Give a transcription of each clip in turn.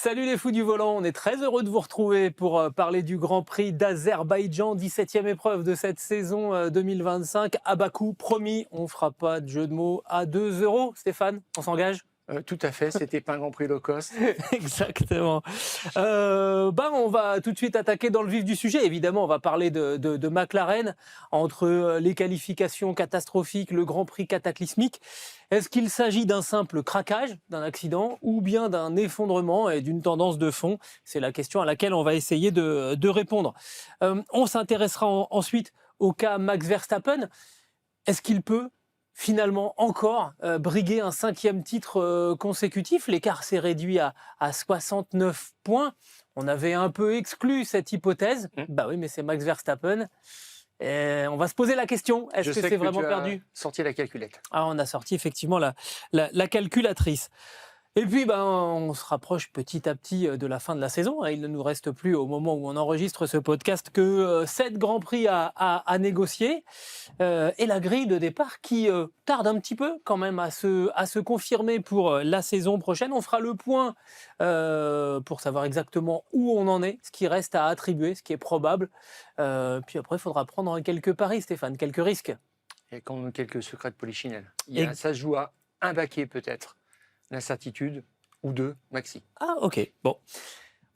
Salut les fous du volant, on est très heureux de vous retrouver pour parler du Grand Prix d'Azerbaïdjan, 17e épreuve de cette saison 2025. À Bakou, promis, on ne fera pas de jeu de mots à 2 euros. Stéphane, on s'engage? Tout à fait, c'était pas un Grand Prix low cost. Exactement. On va tout de suite attaquer dans le vif du sujet. Évidemment, on va parler de McLaren, entre les qualifications catastrophiques, le Grand Prix cataclysmique. Est-ce qu'il s'agit d'un simple craquage, d'un accident, ou bien d'un effondrement et d'une tendance de fond? C'est la question à laquelle on va essayer de répondre. On s'intéressera ensuite au cas Max Verstappen. Est-ce qu'il peut finalement encore briguer un 5e titre consécutif? L'écart s'est réduit à 69 points. On avait un peu exclu cette hypothèse. Bah oui, mais c'est Max Verstappen. Et on va se poser la question, est-ce que c'est vraiment perdu? Sorti la calculette. Ah, on a sorti effectivement la calculatrice. Et puis, on se rapproche petit à petit de la fin de la saison. Il ne nous reste plus, au moment où on enregistre ce podcast, que 7 Grands Prix à négocier. Et la grille de départ qui tarde un petit peu quand même à se confirmer pour la saison prochaine. On fera le point pour savoir exactement où on en est, ce qui reste à attribuer, ce qui est probable. Puis après, il faudra prendre quelques paris, Stéphane, quelques risques. Et quand même quelques secrets de polichinelle. Et- Ça se joue à un baquet peut-être. L'incertitude, ou deux, maxi. Ah, ok. Bon.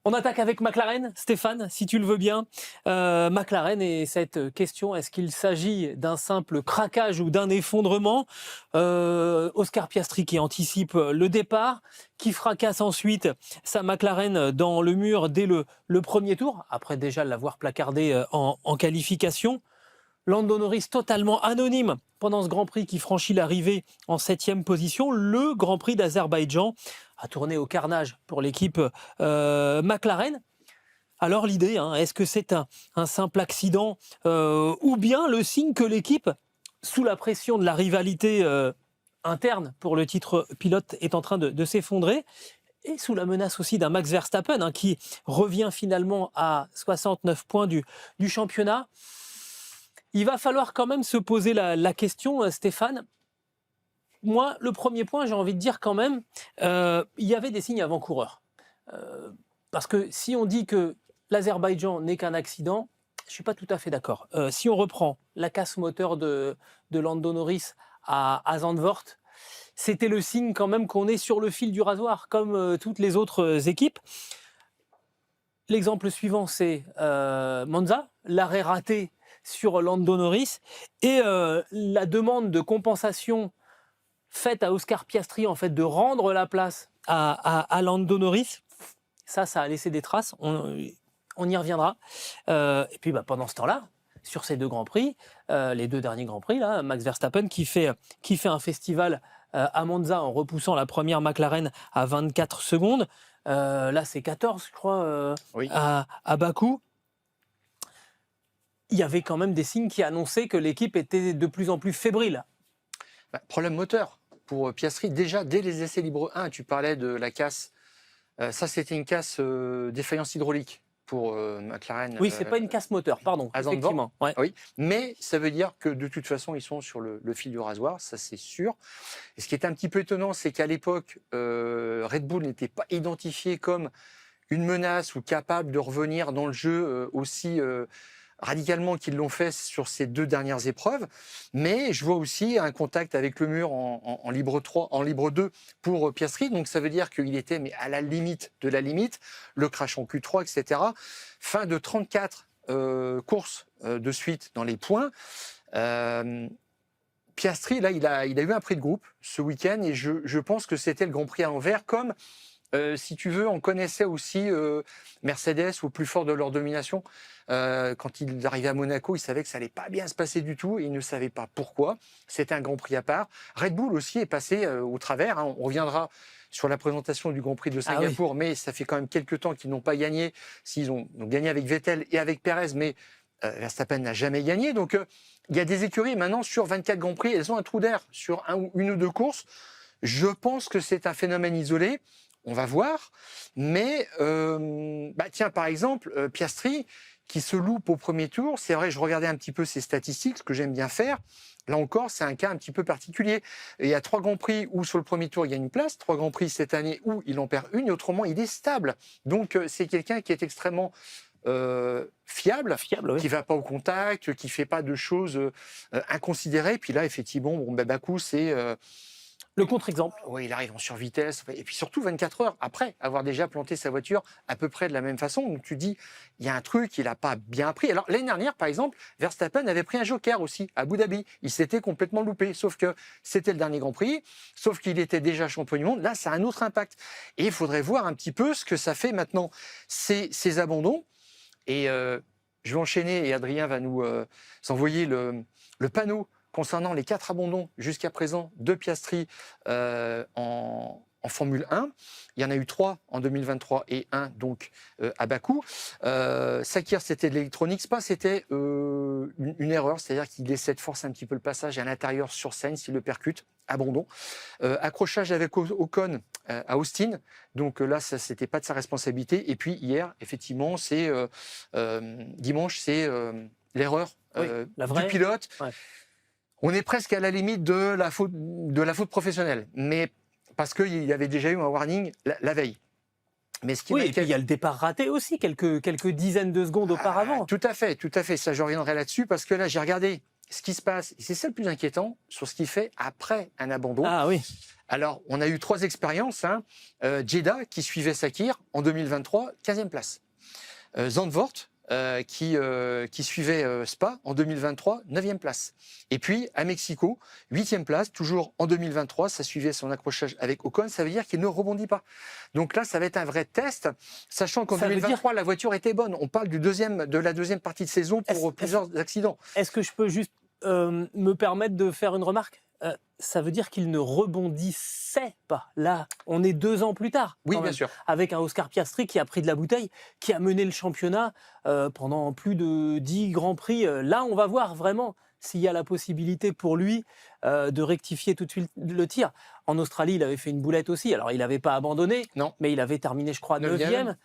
On attaque avec McLaren, Stéphane, si tu le veux bien. McLaren et cette question, est-ce qu'il s'agit d'un simple craquage ou d'un effondrement? Oscar Piastri qui anticipe le départ, qui fracasse ensuite sa McLaren dans le mur dès le premier tour, après déjà l'avoir placardé en qualification. Lando Norris totalement anonyme pendant ce Grand Prix qui franchit l'arrivée en 7e position. Le Grand Prix d'Azerbaïdjan a tourné au carnage pour l'équipe McLaren. Alors l'idée, est-ce que c'est un simple accident ou bien le signe que l'équipe, sous la pression de la rivalité interne pour le titre pilote, est en train de s'effondrer, et sous la menace aussi d'un Max Verstappen qui revient finalement à 69 points du championnat? Il va falloir quand même se poser la question, Stéphane. Moi, le premier point, j'ai envie de dire quand même, il y avait des signes avant-coureurs. Parce que si on dit que l'Azerbaïdjan n'est qu'un accident, je ne suis pas tout à fait d'accord. Si on reprend la casse moteur de Lando Norris à Zandvoort, c'était le signe quand même qu'on est sur le fil du rasoir, comme toutes les autres équipes. L'exemple suivant, c'est Monza, l'arrêt raté sur Lando Norris et la demande de compensation faite à Oscar Piastri, en fait, de rendre la place à Lando Norris. Ça a laissé des traces, on y reviendra. Et puis pendant ce temps-là, sur ces 2 Grands Prix, les 2 derniers Grands Prix, là, Max Verstappen qui fait un festival à Monza en repoussant la première McLaren à 24 secondes. Là, c'est 14, je crois, Oui. à Bakou. Il y avait quand même des signes qui annonçaient que l'équipe était de plus en plus fébrile. Problème moteur pour Piastri. Déjà, dès les essais libres 1, tu parlais de la casse. Ça, c'était une casse défaillance hydraulique pour McLaren. Oui, c'est pas une casse moteur, pardon. à Zandvoort. Effectivement. Ouais. Oui, mais ça veut dire que de toute façon, ils sont sur le fil du rasoir, ça c'est sûr. Et ce qui est un petit peu étonnant, c'est qu'à l'époque, Red Bull n'était pas identifié comme une menace ou capable de revenir dans le jeu aussi radicalement qu'ils l'ont fait sur ces 2 dernières épreuves. Mais je vois aussi un contact avec le mur en libre 3, en libre 2 pour Piastri. Donc ça veut dire qu'il était mais à la limite de la limite, le crash en Q3, etc. Fin de 34 courses de suite dans les points. Piastri, là, il a eu un prix de groupe ce week-end et je pense que c'était le Grand Prix à l'envers, comme si tu veux, on connaissait aussi Mercedes au plus fort de leur domination. Quand ils arrivaient à Monaco, ils savaient que ça allait pas bien se passer du tout et ils ne savaient pas pourquoi. C'était un Grand Prix à part. Red Bull aussi est passé au travers. On reviendra sur la présentation du Grand Prix de Singapour, mais ça fait quand même quelques temps qu'ils n'ont pas gagné. S'ils ont gagné avec Vettel et avec Perez, mais Verstappen n'a jamais gagné. Donc il y a des écuries maintenant sur 24 Grands Prix, elles ont un trou d'air sur une ou 2 courses. Je pense que c'est un phénomène isolé. On va voir. Mais tiens, par exemple, Piastri, qui se loupe au premier tour, c'est vrai, je regardais un petit peu ses statistiques, ce que j'aime bien faire. Là encore, c'est un cas un petit peu particulier. Et il y a 3 Grands Prix où sur le premier tour, il gagne une place, 3 Grands Prix cette année où il en perd une, et autrement, il est stable. Donc, c'est quelqu'un qui est extrêmement fiable, Oui. qui ne va pas au contact, qui ne fait pas de choses inconsidérées. Puis là, effectivement, Bakou, c'est... Le contre-exemple. Oui, il arrive en survitesse. Et puis surtout, 24 heures après avoir déjà planté sa voiture à peu près de la même façon. Donc tu dis, il y a un truc, il n'a pas bien appris. Alors l'année dernière, par exemple, Verstappen avait pris un joker aussi à Abu Dhabi. Il s'était complètement loupé. Sauf que c'était le dernier Grand Prix. Sauf qu'il était déjà champion du monde. Là, ça a un autre impact. Et il faudrait voir un petit peu ce que ça fait maintenant, ces abandons. Et je vais enchaîner et Adrien va nous envoyer le panneau concernant les 4 abandons jusqu'à présent de Piastri en Formule 1. Il y en a eu 3 en 2023 et 1 donc à Bakou. Sakir, c'était de l'électronique. Spa, c'était une erreur, c'est-à-dire qu'il essaie de forcer un petit peu le passage à l'intérieur sur Sainz, il le percute. Abandon. Accrochage avec Ocon à Austin. Donc là, ça c'était pas de sa responsabilité. Et puis hier, effectivement, c'est dimanche, c'est l'erreur du pilote. Ouais. On est presque à la limite de la faute professionnelle, mais parce qu'il y avait déjà eu un warning la veille. Mais et puis il y a le départ raté aussi, quelques dizaines de secondes auparavant. Tout à fait. Ça, je reviendrai là-dessus, parce que là, j'ai regardé ce qui se passe, et c'est ça le plus inquiétant, sur ce qu'il fait après un abandon. Ah oui. Alors, on a eu 3 expériences. Jeddah, qui suivait Sakir, en 2023, 15e place. Zandvoort, qui suivait Spa, en 2023, 9e place. Et puis, à Mexico, 8e place, toujours en 2023, ça suivait son accrochage avec Ocon, ça veut dire qu'il ne rebondit pas. Donc là, ça va être un vrai test, sachant qu'en 2023, la voiture était bonne. On parle de la deuxième partie de saison pour plusieurs accidents. Est-ce que je peux juste me permettre de faire une remarque ? Ça veut dire qu'il ne rebondissait pas. Là, on est 2 ans plus tard. Oui, bien sûr. Avec un Oscar Piastri qui a pris de la bouteille, qui a mené le championnat pendant plus de 10 Grands Prix. Là, on va voir vraiment s'il y a la possibilité pour lui de rectifier tout de suite le tir. En Australie, il avait fait une boulette aussi. Alors, il n'avait pas abandonné, mais il avait terminé, je crois, 9e.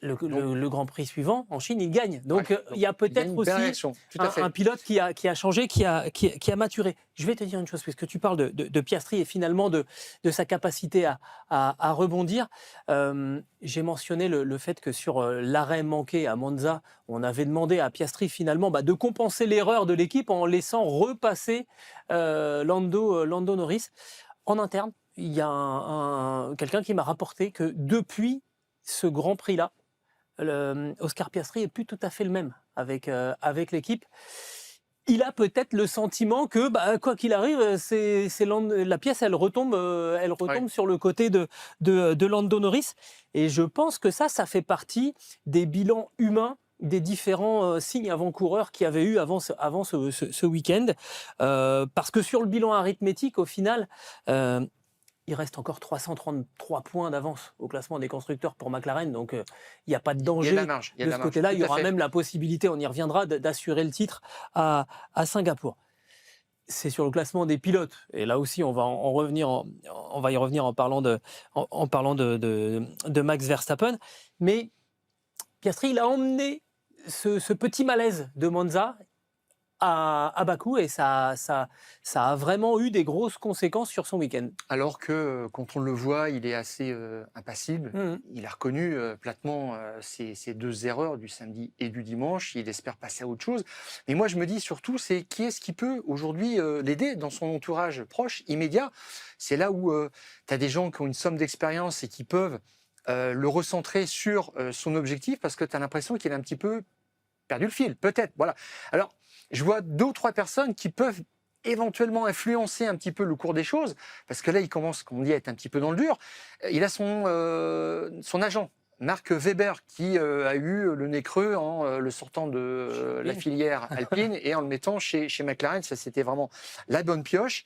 Le Grand Prix suivant, en Chine, il gagne. Donc, il y a peut-être aussi un pilote qui a changé, qui a maturé. Je vais te dire une chose, puisque tu parles de Piastri et finalement de sa capacité à rebondir. J'ai mentionné le fait que sur l'arrêt manqué à Monza, on avait demandé à Piastri finalement de compenser l'erreur de l'équipe en laissant repasser Lando Norris. En interne, il y a quelqu'un qui m'a rapporté que depuis ce Grand Prix-là, Oscar Piastri est plus tout à fait le même avec l'équipe. Il a peut-être le sentiment que, quoi qu'il arrive, la pièce, elle retombe sur le côté de Lando Norris. Et je pense que ça fait partie des bilans humains des différents signes avant-coureurs qu'il y avait eu avant ce week-end. Parce que sur le bilan arithmétique, au final... il reste encore 333 points d'avance au classement des constructeurs pour McLaren, donc il n'y a pas de danger de ce côté-là. Il y aura même la possibilité, on y reviendra, d'assurer le titre à Singapour. C'est sur le classement des pilotes, et là aussi on va y revenir en parlant de Max Verstappen. Mais Piastri, il a emmené ce petit malaise de Monza à Bakou, et ça a vraiment eu des grosses conséquences sur son week-end. Alors que quand on le voit, il est assez impassible. Il a reconnu platement ses 2 erreurs du samedi et du dimanche. Il espère passer à autre chose. Mais moi, je me dis surtout, c'est qui est-ce qui peut aujourd'hui l'aider dans son entourage proche, immédiat. C'est là où tu as des gens qui ont une somme d'expérience et qui peuvent le recentrer sur son objectif, parce que tu as l'impression qu'il a un petit peu perdu le fil, peut-être. Voilà. Alors, je vois 2 ou 3 personnes qui peuvent éventuellement influencer un petit peu le cours des choses, parce que là, il commence, comme on dit, à être un petit peu dans le dur. Il a son agent, Mark Webber, qui a eu le nez creux en le sortant de la filière alpine et en le mettant chez McLaren. Ça, c'était vraiment la bonne pioche.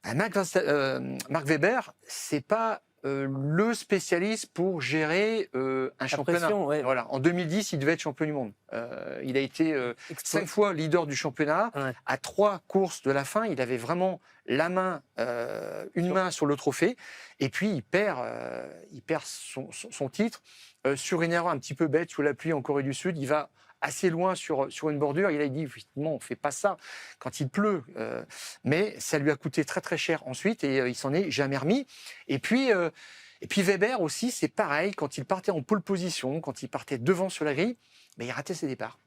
Mark Webber, c'est pas le spécialiste pour gérer un championnat. Voilà. En 2010, il devait être champion du monde. Il a été 5 fois leader du championnat. À 3 courses de la fin, il avait vraiment la main, une main sur le trophée. Et puis, il perd son titre sur une erreur un petit peu bête sous la pluie en Corée du Sud. Il va assez loin sur une bordure. Il a dit, effectivement, on ne fait pas ça quand il pleut. Mais ça lui a coûté très très cher ensuite et il s'en est jamais remis. Et puis Weber aussi, c'est pareil. Quand il partait en pole position, quand il partait devant sur la grille, il ratait ses départs.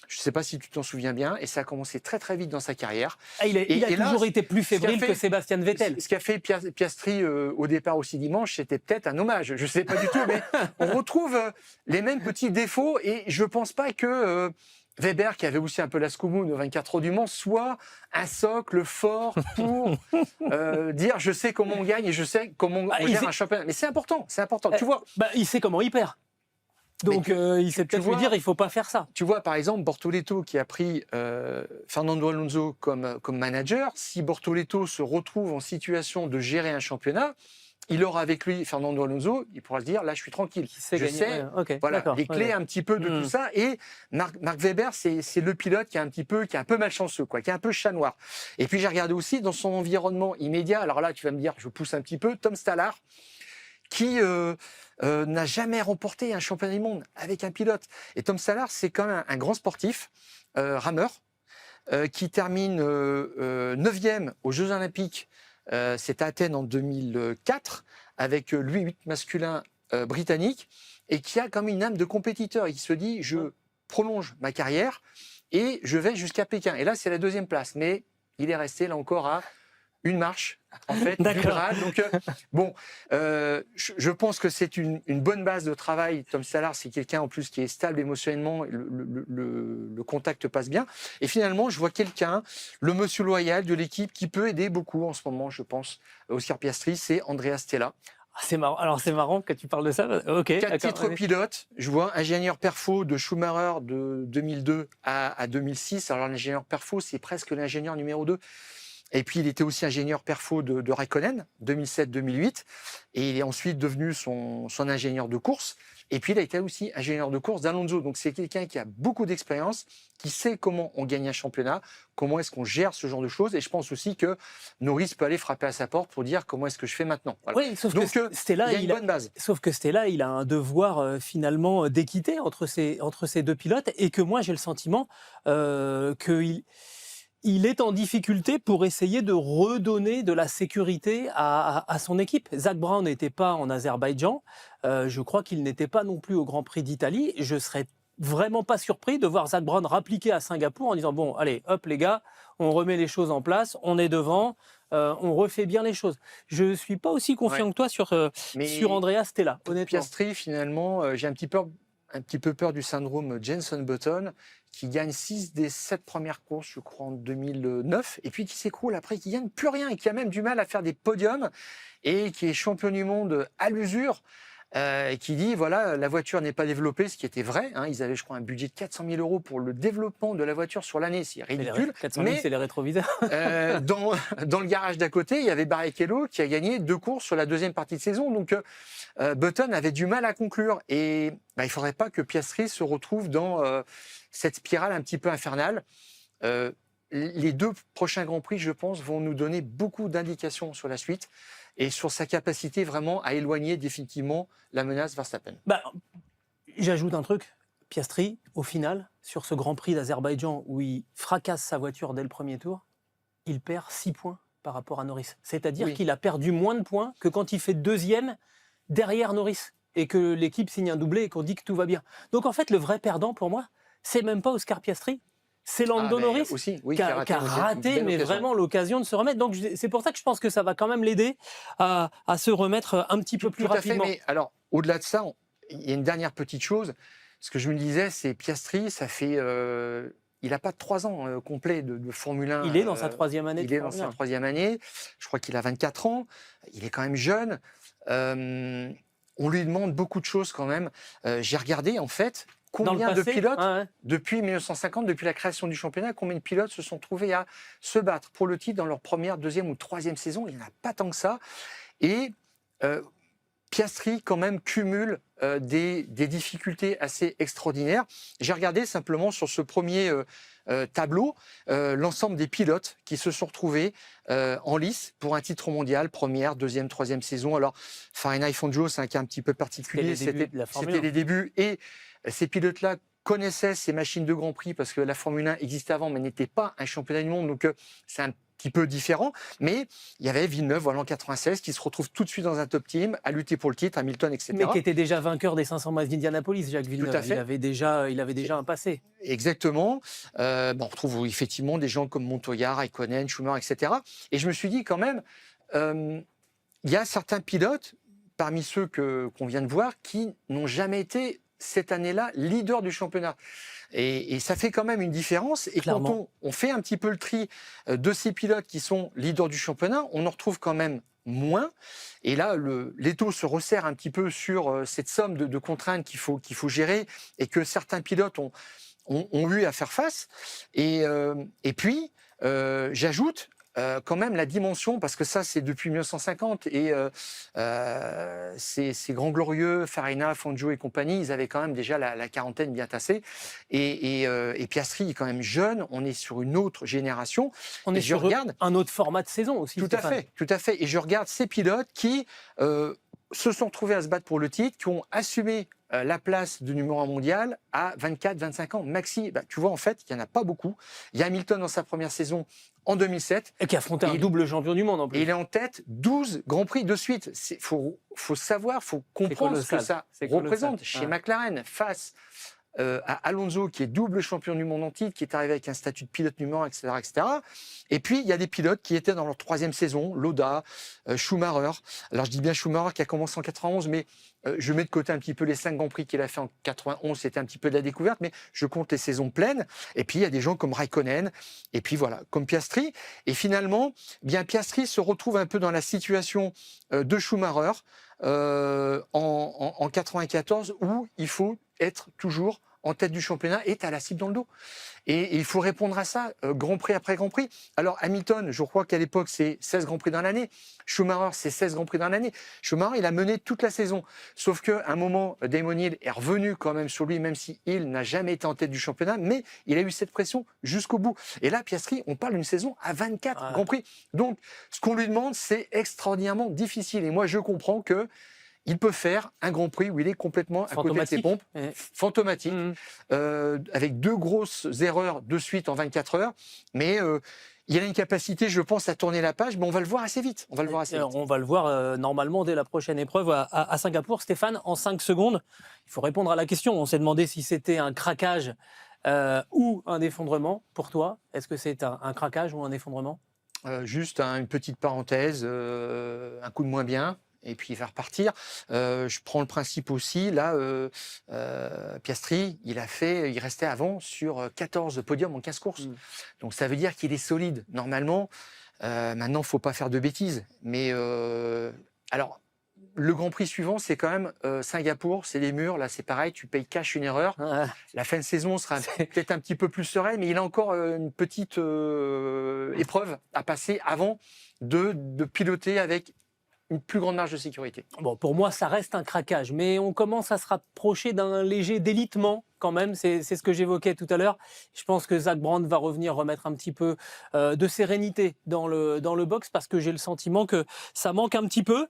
Je ne sais pas si tu t'en souviens bien, et ça a commencé très très vite dans sa carrière. Il a toujours été plus fébrile que Sébastien Vettel. Ce qu'a fait Piastri au départ aussi dimanche, c'était peut-être un hommage. Je ne sais pas du tout, mais on retrouve les mêmes petits défauts, et je ne pense pas que Weber, qui avait aussi un peu la scoumoune au 24 heures du Mans, soit un socle fort pour dire je sais comment on gagne et je sais comment on gère un championnat. Mais c'est important, tu vois. Il sait comment il perd. Donc il sait peut-être lui dire il ne faut pas faire ça. Tu vois, par exemple, Bortoleto qui a pris Fernando Alonso comme manager, si Bortoleto se retrouve en situation de gérer un championnat, il aura avec lui Fernando Alonso, il pourra se dire là je suis tranquille. Je sais voilà, les clés un petit peu de tout ça. Et Marc Webber, c'est le pilote qui est un peu malchanceux, qui est un peu chat noir. Et puis j'ai regardé aussi dans son environnement immédiat, alors là tu vas me dire, je pousse un petit peu, Tom Stallard, qui n'a jamais remporté un championnat du monde avec un pilote. Et Tom Stallard, c'est quand même un grand sportif, rameur, qui termine 9e aux Jeux Olympiques. C'est à Athènes en 2004, avec lui 8 masculins britanniques, et qui a comme une âme de compétiteur. Il se dit, je prolonge ma carrière et je vais jusqu'à Pékin. Et là, c'est la 2e place. Mais il est resté là encore à une marche, en fait, du Graal. Donc, je pense que c'est une bonne base de travail. Tom Stallard, c'est quelqu'un en plus qui est stable émotionnellement. Le contact passe bien. Et finalement, je vois quelqu'un, le monsieur loyal de l'équipe, qui peut aider beaucoup en ce moment, je pense, Oscar Piastri, c'est Andrea Stella. C'est marrant. Alors, c'est marrant que tu parles de ça. Ok. 4 titres pilotes. Je vois ingénieur perfo de Schumacher de 2002 à 2006. Alors, l'ingénieur perfo, c'est presque l'ingénieur numéro 2. Et puis, il était aussi ingénieur perfo de Raikkonen, 2007-2008. Et il est ensuite devenu son ingénieur de course. Et puis, il a été aussi ingénieur de course d'Alonso. Donc, c'est quelqu'un qui a beaucoup d'expérience, qui sait comment on gagne un championnat, comment est-ce qu'on gère ce genre de choses. Et je pense aussi que Norris peut aller frapper à sa porte pour dire comment est-ce que je fais maintenant. Voilà. Oui, sauf que Stella, il y a une bonne base. Sauf que Stella, il a un devoir finalement d'équité entre ces deux pilotes. Et que moi, j'ai le sentiment qu'il est en difficulté pour essayer de redonner de la sécurité à son équipe. Zak Brown n'était pas en Azerbaïdjan. Je crois qu'il n'était pas non plus au Grand Prix d'Italie. Je serais vraiment pas surpris de voir Zak Brown rappliquer à Singapour en disant bon, allez, hop les gars, on remet les choses en place, on est devant, on refait bien les choses. Je suis pas aussi confiant que toi sur Andrea Stella, honnêtement. Piastri, finalement, j'ai un petit peu peur du syndrome Jenson Button, qui gagne 6 des 7 premières courses, je crois, en 2009, et puis qui s'écroule après, qui gagne plus rien, et qui a même du mal à faire des podiums, et qui est champion du monde à l'usure, et qui dit, voilà, la voiture n'est pas développée, ce qui était vrai. Ils avaient, je crois, un budget de 400 000 € pour le développement de la voiture sur l'année, c'est ridicule. 400 000, c'est les rétroviseurs. Dans le garage d'à côté, il y avait Barrichello qui a gagné 2 courses sur la 2e partie de saison, donc Button avait du mal à conclure, et il ne faudrait pas que Piastri se retrouve dans cette spirale un petit peu infernale. Les 2 prochains Grands Prix, je pense, vont nous donner beaucoup d'indications sur la suite et sur sa capacité vraiment à éloigner définitivement la menace Verstappen. J'ajoute un truc. Piastri, au final, sur ce Grand Prix d'Azerbaïdjan où il fracasse sa voiture dès le premier tour, il perd 6 points par rapport à Norris. C'est-à-dire qu'il a perdu moins de points que quand il fait 2e derrière Norris et que l'équipe signe un doublé et qu'on dit que tout va bien. Donc en fait, le vrai perdant pour moi, c'est même pas Oscar Piastri, c'est Lando Norris aussi, qui a raté mais vraiment l'occasion de se remettre. Donc c'est pour ça que je pense que ça va quand même l'aider à se remettre un petit peu plus rapidement. Mais alors, au-delà de ça, il y a une dernière petite chose. Ce que je me disais, c'est Piastri, ça fait... il n'a pas 3 ans complets de Formule 1. Il est dans sa 3e année. Il est dans sa 3e année. Je crois qu'il a 24 ans. Il est quand même jeune. On lui demande beaucoup de choses quand même. J'ai regardé, en fait, combien de pilotes, depuis 1950, depuis la création du championnat, combien de pilotes se sont trouvés à se battre pour le titre dans leur 1re, 2e ou 3e saison. Il n'y en a pas tant que ça. Et Piastri, quand même, cumule des difficultés assez extraordinaires. J'ai regardé simplement sur ce premier tableau l'ensemble des pilotes qui se sont retrouvés en lice pour un titre mondial, 1re, 2e, 3e saison. Alors, Fahrenheit Fangio, c'est un cas un petit peu particulier. C'était les débuts. Et ces pilotes-là connaissait ces machines de Grand Prix parce que la Formule 1 existait avant, mais n'était pas un championnat du monde. Donc, c'est un petit peu différent. Mais il y avait Villeneuve, voilà, en 96, qui se retrouve tout de suite dans un top team, à lutter pour le titre, Hamilton, etc. Mais qui était déjà vainqueur des 500 miles d'Indianapolis, Jacques Villeneuve. Tout à fait. Il avait déjà un passé. Exactement. On retrouve effectivement des gens comme Montoya, Raikkonen, Schumacher, etc. Et je me suis dit quand même, il y a certains pilotes, parmi ceux qu'on vient de voir, qui n'ont jamais été cette année-là leader du championnat. Et ça fait quand même une différence. Et Clairement. quand on fait un petit peu le tri de ces pilotes qui sont leaders du championnat, on en retrouve quand même moins. Et là, l'étau se resserre un petit peu sur cette somme de contraintes qu'il faut gérer et que certains pilotes ont eu à faire face. Et puis, j'ajoute quand même la dimension, parce que ça c'est depuis 1950, et ces grands glorieux, Farina, Fangio et compagnie, ils avaient quand même déjà la quarantaine bien tassée, et Piastri est quand même jeune, on est sur une autre génération. On est sur un autre format de saison aussi. Tout à fait, et je regarde ces pilotes qui se sont retrouvés à se battre pour le titre, qui ont assumé la place de numéro 1 mondial à 24-25 ans maxi. Tu vois, en fait, il n'y en a pas beaucoup. Il y a Hamilton dans sa première saison en 2007. Et qui affrontait un double champion du monde en plus. Et il est en tête 12 Grands Prix de suite. Il faut savoir, il faut comprendre ce que ça représente chez McLaren face à Alonso, qui est double champion du monde en titre, qui est arrivé avec un statut de pilote numéro 1, etc., etc. Et puis, il y a des pilotes qui étaient dans leur troisième saison, Lauda, Schumacher. Alors, je dis bien Schumacher qui a commencé en 91, mais je mets de côté un petit peu les 5 Grands Prix qu'il a fait en 91, c'était un petit peu de la découverte, mais je compte les saisons pleines. Et puis, il y a des gens comme Raikkonen, et puis voilà, comme Piastri. Et finalement, bien Piastri se retrouve un peu dans la situation de Schumacher en 94, où il faut être toujours en tête du championnat et t'as la cible dans le dos. Et il faut répondre à ça, Grand Prix après Grand Prix. Alors Hamilton, je crois qu'à l'époque, c'est 16 Grands Prix dans l'année. Schumacher, c'est 16 Grands Prix dans l'année. Schumacher, il a mené toute la saison. Sauf qu'à un moment, Damon Hill est revenu quand même sur lui, même si Hill n'a jamais été en tête du championnat, mais il a eu cette pression jusqu'au bout. Et là, Piastri, on parle d'une saison à 24 Grands Prix. Donc, ce qu'on lui demande, c'est extraordinairement difficile. Et moi, je comprends que il peut faire un Grand Prix où il est complètement à côté de ses pompes, fantomatique, avec 2 grosses erreurs de suite en 24 heures. Mais il a une capacité, je pense, à tourner la page, mais on va le voir assez vite. On va le voir normalement dès la prochaine épreuve à Singapour. Stéphane, en 5 secondes, il faut répondre à la question. On s'est demandé si c'était un craquage ou un effondrement. Pour toi, est-ce que c'est un craquage ou un effondrement ? Juste une petite parenthèse, un coup de moins bien. Et puis il va repartir. Je prends le principe aussi, là, Piastri, il restait avant sur 14 podiums en 15 courses. Donc ça veut dire qu'il est solide. Normalement, maintenant, il ne faut pas faire de bêtises. Mais alors, le Grand Prix suivant, c'est quand même Singapour, c'est les murs. Là, c'est pareil, tu payes cash une erreur. La fin de saison sera peut-être un petit peu plus sereine, mais il a encore une petite épreuve à passer avant de piloter avec une plus grande marge de sécurité. Bon, pour moi, ça reste un craquage, mais on commence à se rapprocher d'un léger délitement quand même. C'est ce que j'évoquais tout à l'heure. Je pense que Zak Brown va revenir remettre un petit peu de sérénité dans le box parce que j'ai le sentiment que ça manque un petit peu.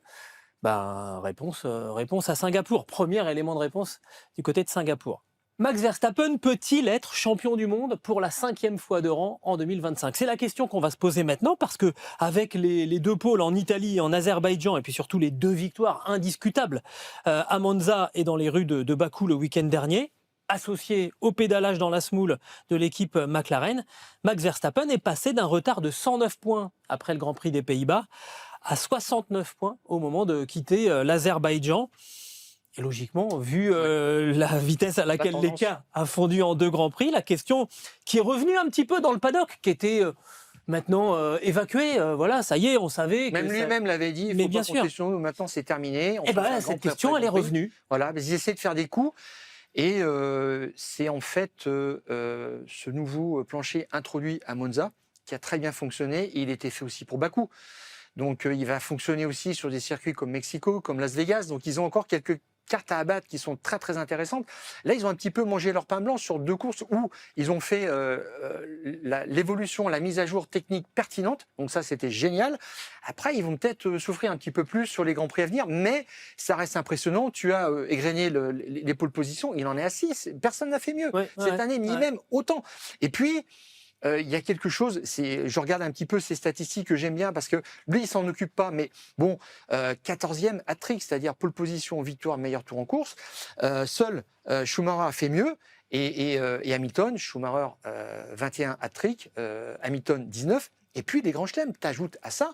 Réponse à Singapour. Premier élément de réponse du côté de Singapour. Max Verstappen peut-il être champion du monde pour la 5e fois de rang en 2025 ? C'est la question qu'on va se poser maintenant parce que avec les 2 pôles en Italie, en Azerbaïdjan et puis surtout les 2 victoires indiscutables à Monza et dans les rues de Bakou le week-end dernier, associé au pédalage dans la semoule de l'équipe McLaren, Max Verstappen est passé d'un retard de 109 points après le Grand Prix des Pays-Bas à 69 points au moment de quitter l'Azerbaïdjan. Et logiquement, vu la vitesse à laquelle l'écart a fondu en 2 Grands Prix, la question qui est revenue un petit peu dans le paddock, qui était maintenant évacuée, voilà, ça y est, on savait. Même lui-même l'avait dit, il faut pas compter sur nous, maintenant c'est terminé. Cette question, elle est revenue. Voilà, mais ils essaient de faire des coups. Et c'est en fait ce nouveau plancher introduit à Monza qui a très bien fonctionné, et il était fait aussi pour Bakou. Donc il va fonctionner aussi sur des circuits comme Mexico, comme Las Vegas. Donc ils ont encore quelques cartes à abattre qui sont très très intéressantes. Là, ils ont un petit peu mangé leur pain blanc sur 2 courses où ils ont fait l'évolution, la mise à jour technique pertinente. Donc ça, c'était génial. Après, ils vont peut-être souffrir un petit peu plus sur les grands prix à venir, mais ça reste impressionnant. Tu as égrené les pôles positions, il en est à 6. Personne n'a fait mieux cette année, ni même autant. Et puis, il y a quelque chose, je regarde un petit peu ces statistiques que j'aime bien parce que lui, il s'en occupe pas, mais bon, 14e hat-trick, c'est-à-dire pole position, victoire, meilleur tour en course. Seul Schumacher a fait mieux et Hamilton, Schumacher 21 hat-trick, Hamilton 19. Et puis les grands chelems, tu ajoutes à ça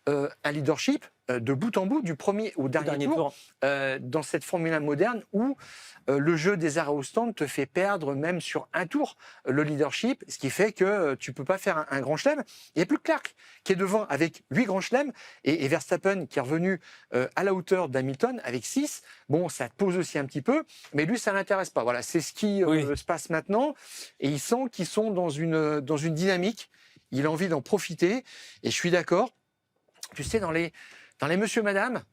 un leadership de bout en bout, du premier au dernier tour. Dans cette Formule 1 moderne où le jeu des arrêts au stand te fait perdre même sur un tour le leadership, ce qui fait que tu peux pas faire un grand chelem. Il n'y a plus que Clark qui est devant avec 8 grands chelems et Verstappen qui est revenu à la hauteur d'Hamilton avec 6. Bon, ça te pose aussi un petit peu, mais lui, ça l'intéresse pas. Voilà, c'est ce qui se passe maintenant et il sent qu'ils sont dans une dynamique. Il a envie d'en profiter et je suis d'accord. Tu sais, dans les monsieur madame,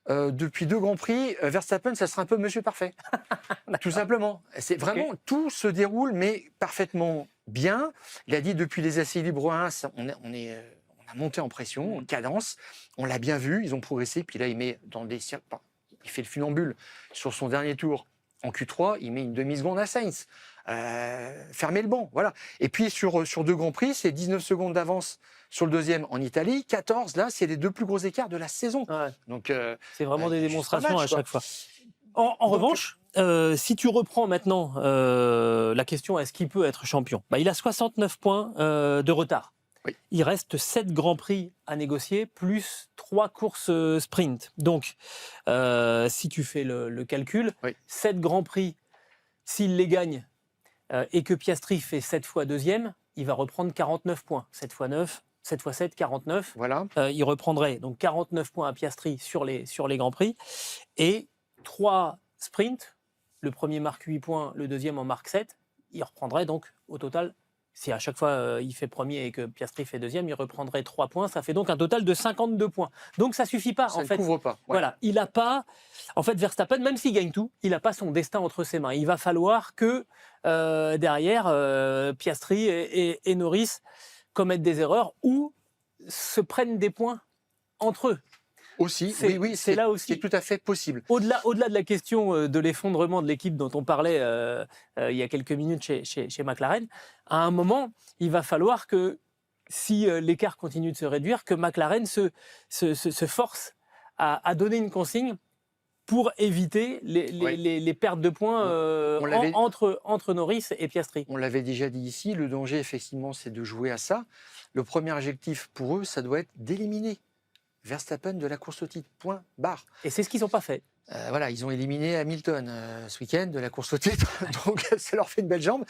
depuis 2 Grands Prix, Verstappen, ça sera un peu monsieur parfait. Tout simplement. C'est vraiment, tout se déroule, mais parfaitement bien. Il a dit depuis les essais libres 1, on a monté en pression, en cadence. On l'a bien vu, ils ont progressé. Puis là, il met il fait le funambule sur son dernier tour en Q3. Il met une demi-seconde à Sainz. Fermer le banc, voilà. Et puis sur 2 Grands Prix, c'est 19 secondes d'avance sur le deuxième en Italie, 14, là, c'est les 2 plus gros écarts de la saison. Ouais. Donc, c'est vraiment des démonstrations à chaque fois. En revanche, si tu reprends maintenant la question, est-ce qu'il peut être champion ? Il a 69 points de retard. Oui. Il reste 7 Grands Prix à négocier, plus 3 courses sprint. Donc, si tu fais le calcul, 7 Grands Prix, s'il les gagne, et que Piastri fait 7 fois deuxième, il va reprendre 49 points. 7 fois 9, 7 fois 7, 49. Voilà. Il reprendrait donc 49 points à Piastri sur les Grands Prix. Et 3 sprints. Le premier marque 8 points, le deuxième en marque 7. Il reprendrait donc au total, si à chaque fois il fait premier et que Piastri fait deuxième, il reprendrait 3 points. Ça fait donc un total de 52 points. Donc ça ne suffit pas. Ça ne couvre pas. Ouais. Voilà, il n'a pas... En fait, Verstappen, même s'il gagne tout, il n'a pas son destin entre ses mains. Il va falloir que derrière, Piastri et Norris commettent des erreurs ou se prennent des points entre eux. Aussi, c'est là aussi. C'est tout à fait possible. Au-delà de la question de l'effondrement de l'équipe dont on parlait il y a quelques minutes chez McLaren, à un moment, il va falloir que, si l'écart continue de se réduire, que McLaren se force à donner une consigne pour éviter les pertes de points entre Norris et Piastri. On l'avait déjà dit ici, le danger, effectivement, c'est de jouer à ça. Le premier objectif pour eux, ça doit être d'éliminer Verstappen de la course au titre, point, barre. Et c'est ce qu'ils n'ont pas fait. Voilà, ils ont éliminé Hamilton ce week-end de la course au titre, donc ça leur fait une belle jambe.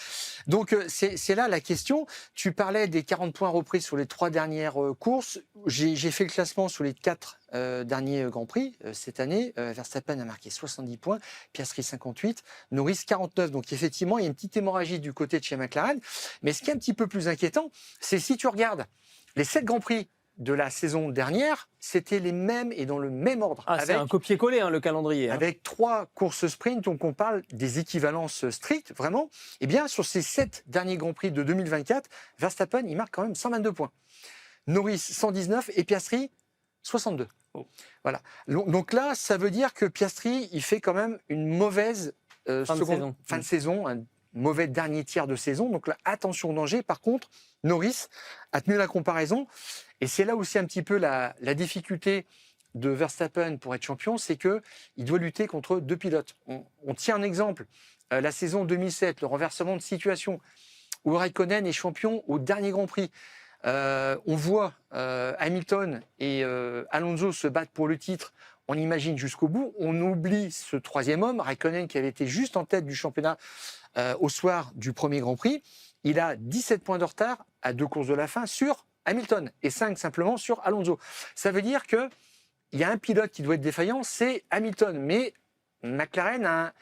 Donc c'est là la question. Tu parlais des 40 points repris sur les 3 dernières courses. J'ai fait le classement sur les 4 derniers Grands Prix cette année. Verstappen a marqué 70 points, Piastri 58, Norris 49. Donc effectivement, il y a une petite hémorragie du côté de chez McLaren. Mais ce qui est un petit peu plus inquiétant, c'est si tu regardes les 7 Grands Prix de la saison dernière, c'était les mêmes et dans le même ordre. C'est un copier-coller, le calendrier. Avec 3 courses sprint, donc on parle des équivalences strictes, vraiment. Eh bien, sur ces 7 derniers Grands Prix de 2024, Verstappen, il marque quand même 122 points. Norris, 119 et Piastri, 62. Voilà. Donc là, ça veut dire que Piastri, il fait quand même une mauvaise fin de saison, un mauvais dernier tiers de saison. Donc là, attention au danger. Par contre, Norris a tenu la comparaison. Et c'est là aussi un petit peu la difficulté de Verstappen pour être champion, c'est qu'il doit lutter contre 2 pilotes. On tient un exemple, la saison 2007, le renversement de situation, où Raikkonen est champion au dernier Grand Prix. On voit Hamilton et Alonso se battre pour le titre. On imagine jusqu'au bout. On oublie ce 3e homme, Raikkonen, qui avait été juste en tête du championnat au soir du premier Grand Prix. Il a 17 points de retard à 2 courses de la fin sur Hamilton et 5 simplement sur Alonso. Ça veut dire qu'il y a un pilote qui doit être défaillant, c'est Hamilton. Mais McLaren a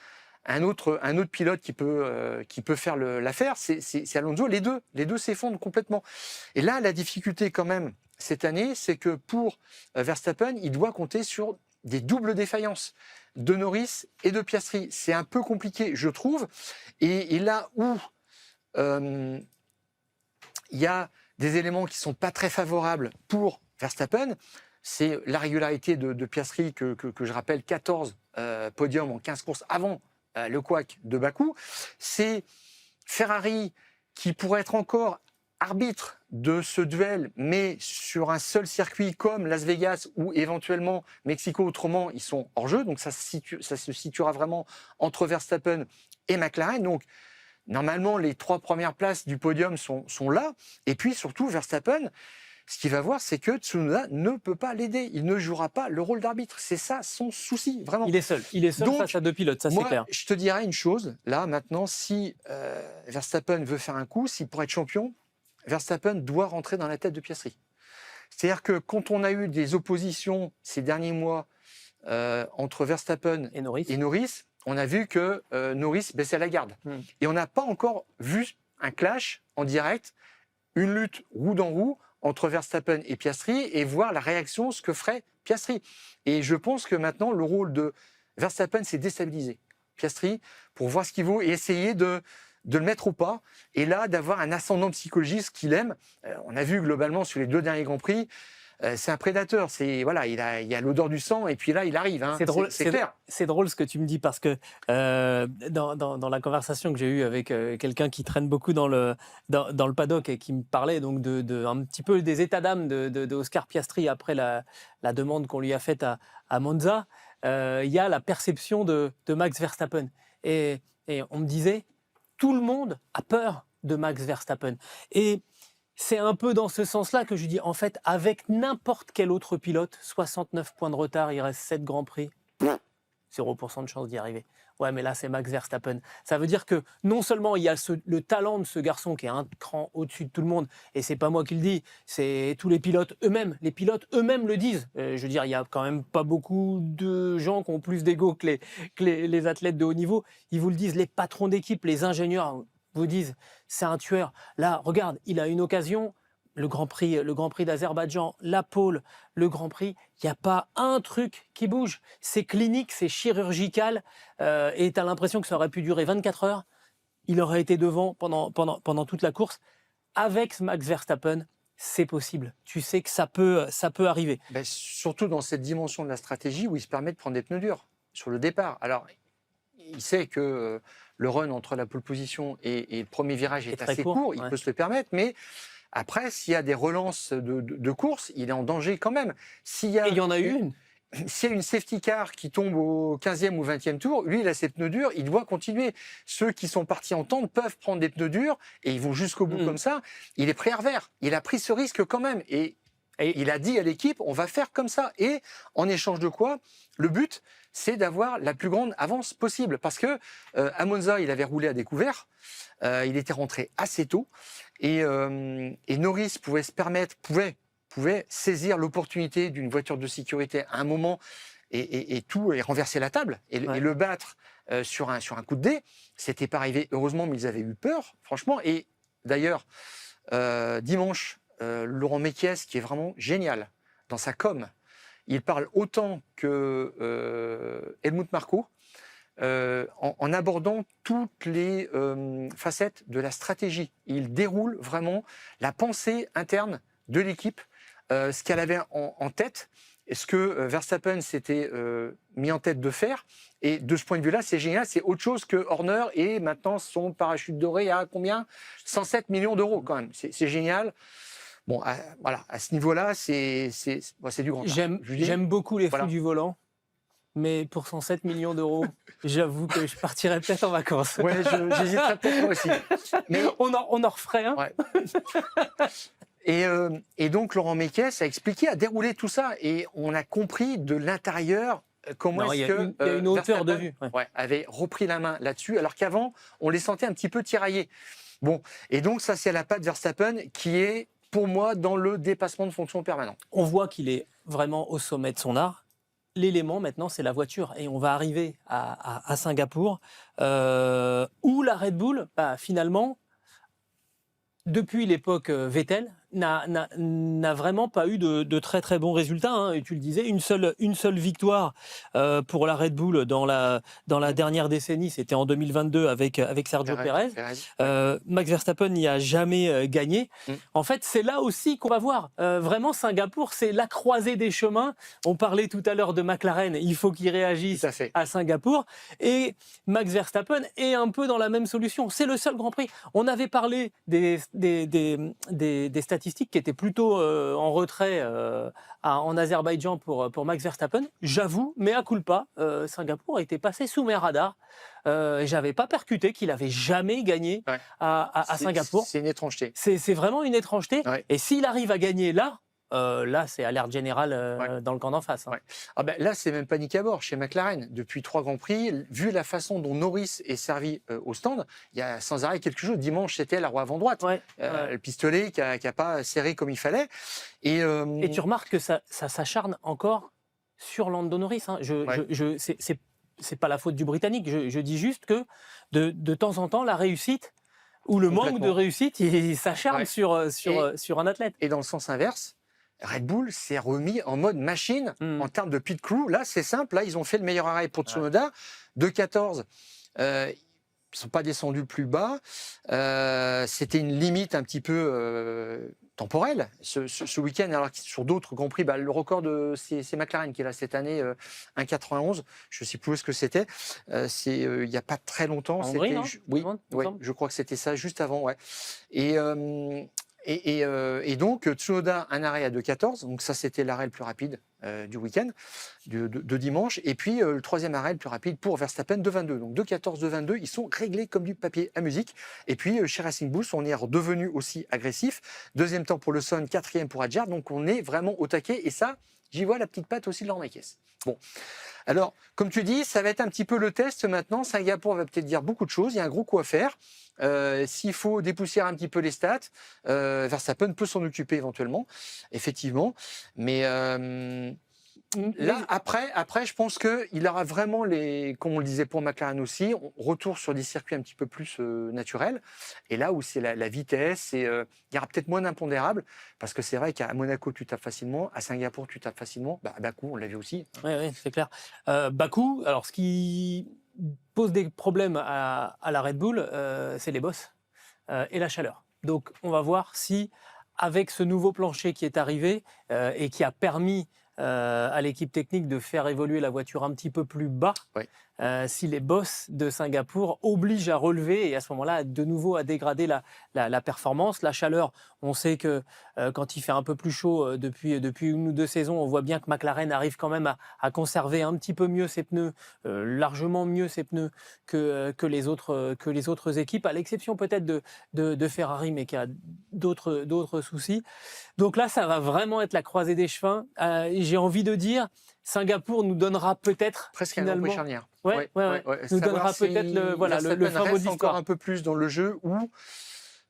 un autre pilote qui peut faire l'affaire, c'est Alonso. Les deux s'effondrent complètement. Et là, la difficulté quand même cette année, c'est que pour Verstappen, il doit compter sur des doubles défaillances. de Norris et de Piastri. C'est un peu compliqué, je trouve. Et là où il y a des éléments qui ne sont pas très favorables pour Verstappen, c'est la régularité de Piastri, que je rappelle, 14 podiums en 15 courses avant le couac de Bakou. C'est Ferrari qui pourrait être encore arbitre de ce duel, mais sur un seul circuit comme Las Vegas ou éventuellement Mexico, autrement ils sont hors jeu, donc ça se situera vraiment entre Verstappen et McLaren. Donc normalement les 3 premières places du podium sont là, et puis surtout Verstappen, ce qu'il va voir, c'est que Tsunoda ne peut pas l'aider, il ne jouera pas le rôle d'arbitre, c'est ça son souci, vraiment. Il est seul donc, face à 2 pilotes, ça c'est clair. Je te dirais une chose, là maintenant, si Verstappen veut faire un coup, si pour être champion, Verstappen doit rentrer dans la tête de Piastri. C'est-à-dire que quand on a eu des oppositions ces derniers mois entre Verstappen et Norris, on a vu que Norris baissait la garde. Et on n'a pas encore vu un clash en direct, une lutte roue dans roue entre Verstappen et Piastri, et voir la réaction, ce que ferait Piastri. Et je pense que maintenant, le rôle de Verstappen, c'est déstabiliser Piastri pour voir ce qu'il vaut et essayer de le mettre au pas, et là d'avoir un ascendant psychologique qu'il aime. On a vu globalement sur les 2 derniers Grands Prix, c'est un prédateur, voilà, il y a l'odeur du sang, et puis là il arrive, hein, c'est clair. C'est drôle ce que tu me dis, parce que dans la conversation que j'ai eue avec quelqu'un qui traîne beaucoup dans le paddock et qui me parlait donc de un petit peu des états d'âme de Oscar Piastri après la demande qu'on lui a faite à Monza, il y a la perception de Max Verstappen, et on me disait, tout le monde a peur de Max Verstappen. Et c'est un peu dans ce sens-là que je dis, en fait, avec n'importe quel autre pilote, 69 points de retard, il reste 7 Grands Prix, 0% de chance d'y arriver. Ouais, mais là, c'est Max Verstappen. Ça veut dire que non seulement il y a le talent de ce garçon qui est un cran au-dessus de tout le monde, et c'est pas moi qui le dis, c'est tous les pilotes eux-mêmes. Les pilotes eux-mêmes le disent. Je veux dire, il y a quand même pas beaucoup de gens qui ont plus d'ego que les athlètes de haut niveau. Ils vous le disent, les patrons d'équipe, les ingénieurs vous disent, c'est un tueur. Là, regarde, il a une occasion. Le Grand Prix d'Azerbaïdjan, la pole, le Grand Prix, il n'y a pas un truc qui bouge. C'est clinique, c'est chirurgical, et tu as l'impression que ça aurait pu durer 24 heures. Il aurait été devant pendant toute la course. Avec Max Verstappen, c'est possible. Tu sais que ça peut arriver. Ben, surtout dans cette dimension de la stratégie où il se permet de prendre des pneus durs sur le départ. Alors, il sait que le run entre la pole position et le premier virage est assez court, il peut se le permettre, mais après, s'il y a des relances de course, il est en danger quand même. Et il y en a eu une. S'il y a une safety car qui tombe au 15e ou 20e tour, lui, il a ses pneus durs, il doit continuer. Ceux qui sont partis en tente peuvent prendre des pneus durs et ils vont jusqu'au bout comme ça. Il est prêt à revers. Il a pris ce risque quand même. Et il a dit à l'équipe, on va faire comme ça. Et en échange de quoi, le but, c'est d'avoir la plus grande avance possible. Parce que à Monza, il avait roulé à découvert. Il était rentré assez tôt. Et Norris pouvait saisir l'opportunité d'une voiture de sécurité à un moment et renverser la table et le battre sur un coup de dé. C'était pas arrivé, heureusement, mais ils avaient eu peur, franchement. Et d'ailleurs, dimanche, Laurent Mekies, qui est vraiment génial dans sa com, il parle autant que Helmut Marko, en abordant toutes les facettes de la stratégie. Il déroule vraiment la pensée interne de l'équipe, ce qu'elle avait en tête, et ce que Verstappen s'était mis en tête de faire. Et de ce point de vue-là, c'est génial, c'est autre chose que Horner et maintenant son parachute doré à combien ? 107 millions d'euros quand même, c'est génial. Bon, voilà, à ce niveau-là, c'est du grand art. J'aime beaucoup les fous du volant. Mais pour 107 millions d'euros, j'avoue que je partirais peut-être en vacances. Ouais, j'hésiterais peut-être moi aussi. Mais on en referait un. Ouais. Et donc Laurent Mekies a expliqué, a déroulé tout ça, et on a compris de l'intérieur comment est-ce que il y a une hauteur de vue. Avait repris la main là-dessus, alors qu'avant on les sentait un petit peu tiraillés. Bon, et donc ça c'est la patte Verstappen qui est pour moi dans le dépassement de fonction permanent. On voit qu'il est vraiment au sommet de son art. L'élément maintenant, c'est la voiture. Et on va arriver à Singapour, où la Red Bull, finalement, depuis l'époque Vettel, n'a vraiment pas eu de très très bons résultats. Hein. Et tu le disais, une seule victoire pour la Red Bull dans la dernière décennie, c'était en 2022 avec Sergio Pérez. Max Verstappen n'y a jamais gagné. En fait, c'est là aussi qu'on va voir. Vraiment, Singapour, c'est la croisée des chemins. On parlait tout à l'heure de McLaren, il faut qu'il réagisse à Singapour. Et Max Verstappen est un peu dans la même solution. C'est le seul Grand Prix. On avait parlé des statistiques qui étaient plutôt en retrait en Azerbaïdjan pour Max Verstappen. J'avoue, mais à culpa, Singapour a été passé sous mes radars. Et j'avais pas percuté qu'il avait jamais gagné à Singapour. C'est une étrangeté. C'est vraiment une étrangeté. Et s'il arrive à gagner là, c'est alerte générale dans le camp d'en face. Hein. Ah ben, là, c'est même panique à bord chez McLaren. Depuis 3 Grands Prix, vu la façon dont Norris est servi au stand, il y a sans arrêt quelque chose. Dimanche, c'était la roue avant droite. Le pistolet qui a pas serré comme il fallait. Et tu remarques que ça s'acharne encore sur Lando Norris. Hein. C'est pas la faute du Britannique. Je dis juste que de temps en temps, la réussite ou le manque de réussite, il s'acharne sur un athlète. Et dans le sens inverse, Red Bull s'est remis en mode machine en termes de pit crew. Là, c'est simple. Là, ils ont fait le meilleur arrêt pour Tsunoda. 2.14. Ils ne sont pas descendus plus bas. C'était une limite un petit peu temporelle ce week-end. Alors que sur d'autres Grands Prix, le record, c'est McLaren qui est là cette année, 1.91. Je ne sais plus où est-ce que c'était. Il n'y a pas très longtemps. En Hongrie, non oui, je crois que c'était ça, juste avant. Ouais. Et donc, Tsunoda, un arrêt à 2.14. Donc ça, c'était l'arrêt le plus rapide du week-end, de dimanche. Et puis, le 3e arrêt le plus rapide pour Verstappen, 2.22. Donc 2.14, 2.22, ils sont réglés comme du papier à musique. Et puis, chez Racing Bulls, on est redevenu aussi agressif. 2e temps pour Lawson, 4e pour Adjar. Donc on est vraiment au taquet. Et ça, j'y vois la petite patte aussi de Laurent Marquez. Bon. Alors, comme tu dis, ça va être un petit peu le test maintenant. Singapour va peut-être dire beaucoup de choses. Il y a un gros coup à faire. S'il faut dépoussiérer un petit peu les stats, Verstappen peut s'en occuper éventuellement, effectivement. Mais là, après, je pense qu'il aura vraiment comme on le disait pour McLaren aussi, retour sur des circuits un petit peu plus naturels. Et là où c'est la vitesse, il y aura peut-être moins d'impondérables, parce que c'est vrai qu'à Monaco, tu tapes facilement, à Singapour, tu tapes facilement. À Bakou, on l'a vu aussi. Oui, c'est clair. Bakou, alors ce qui pose des problèmes à la Red Bull, c'est les bosses et la chaleur. Donc on va voir si, avec ce nouveau plancher qui est arrivé et qui a permis à l'équipe technique de faire évoluer la voiture un petit peu plus bas, si les bosses de Singapour obligent à relever et à ce moment-là, de nouveau à dégrader la performance. La chaleur, on sait que quand il fait un peu plus chaud depuis 1 ou 2 saisons, on voit bien que McLaren arrive quand même à conserver un petit peu mieux ses pneus, largement mieux ses pneus que les autres équipes, à l'exception peut-être de Ferrari, mais qui a d'autres soucis. Donc là, ça va vraiment être la croisée des chemins. J'ai envie de dire, Singapour nous donnera peut-être presque finalement... un grand charnière. Nous donnera peut-être le fin mot d'histoire. Encore un peu plus dans le jeu,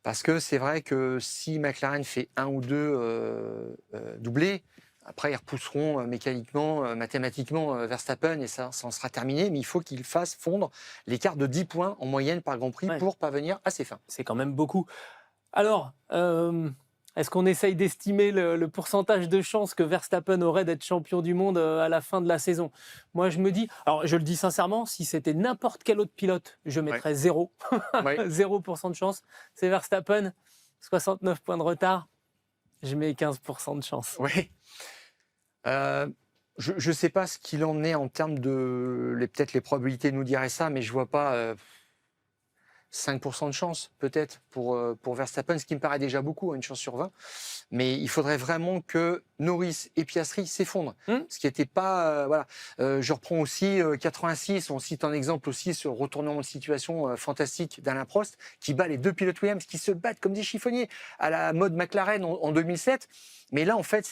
parce que c'est vrai que si McLaren fait 1 ou 2 doublés, après ils repousseront mécaniquement, mathématiquement Verstappen et ça en sera terminé, mais il faut qu'il fasse fondre l'écart de 10 points en moyenne par Grand Prix pour parvenir à ses fins. C'est quand même beaucoup. Alors, est-ce qu'on essaye d'estimer le pourcentage de chances que Verstappen aurait d'être champion du monde à la fin de la saison? Moi, je me dis, alors je le dis sincèrement, si c'était n'importe quel autre pilote, je mettrais 0. 0% de chance. C'est Verstappen, 69 points de retard, je mets 15% de chance. Oui. Je ne sais pas ce qu'il en est en termes de... Peut-être les probabilités nous diraient ça, mais je ne vois pas... 5% de chance, peut-être, pour Verstappen, ce qui me paraît déjà beaucoup, une chance sur 20. Mais il faudrait vraiment que Norris et Piastri s'effondrent. Ce qui n'était pas... je reprends aussi 86, on cite un exemple aussi sur le retournement de situation fantastique d'Alain Prost, qui bat les 2 pilotes Williams, qui se battent comme des chiffonniers à la mode McLaren en 2007. Mais là, en fait,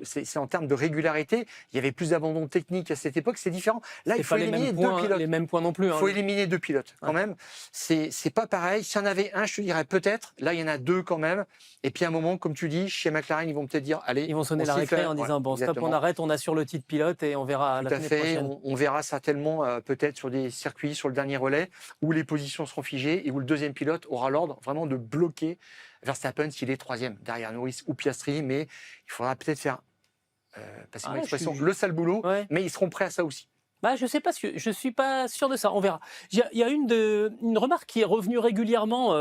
c'est en termes de régularité. Il y avait plus d'abandon technique à cette époque, c'est différent. Là, il faut éliminer 2 pilotes. Les mêmes points non plus. Il faut éliminer 2 pilotes, quand même. C'est c'est pas pareil. S'il y en avait un, je te dirais peut-être. Là, il y en a deux quand même. Et puis à un moment, comme tu dis, chez McLaren, ils vont peut-être dire, allez, Ils vont sonner on la siffle. récré en disant Voilà, bon, stop, on exactement. arrête, on assure le titre pilote et on verra Tout la à semaine fait. prochaine. On verra certainement peut-être sur des circuits, sur le dernier relais, où les positions seront figées et où le deuxième pilote aura l'ordre vraiment de bloquer Verstappen s'il est troisième derrière Norris ou Piastri. Mais il faudra peut-être faire, passez-moi l'expression, le sale boulot. Ouais. Mais ils seront prêts à ça aussi. Bah, je sais pas, je suis pas sûr de ça. On verra. Il y a une remarque qui est revenue régulièrement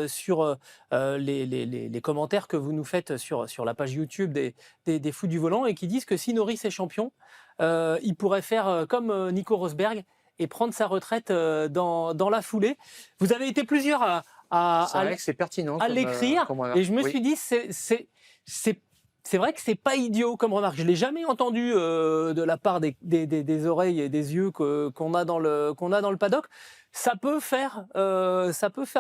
sur les commentaires que vous nous faites sur la page YouTube des fous du volant et qui disent que si Norris est champion, il pourrait faire comme Nico Rosberg et prendre sa retraite dans la foulée. Vous avez été plusieurs C'est vrai que c'est pertinent. à l'écrire et je me suis dit c'est vrai que c'est pas idiot comme remarque. Je l'ai jamais entendu de la part des oreilles et des yeux qu'on a dans le paddock. Ça peut faire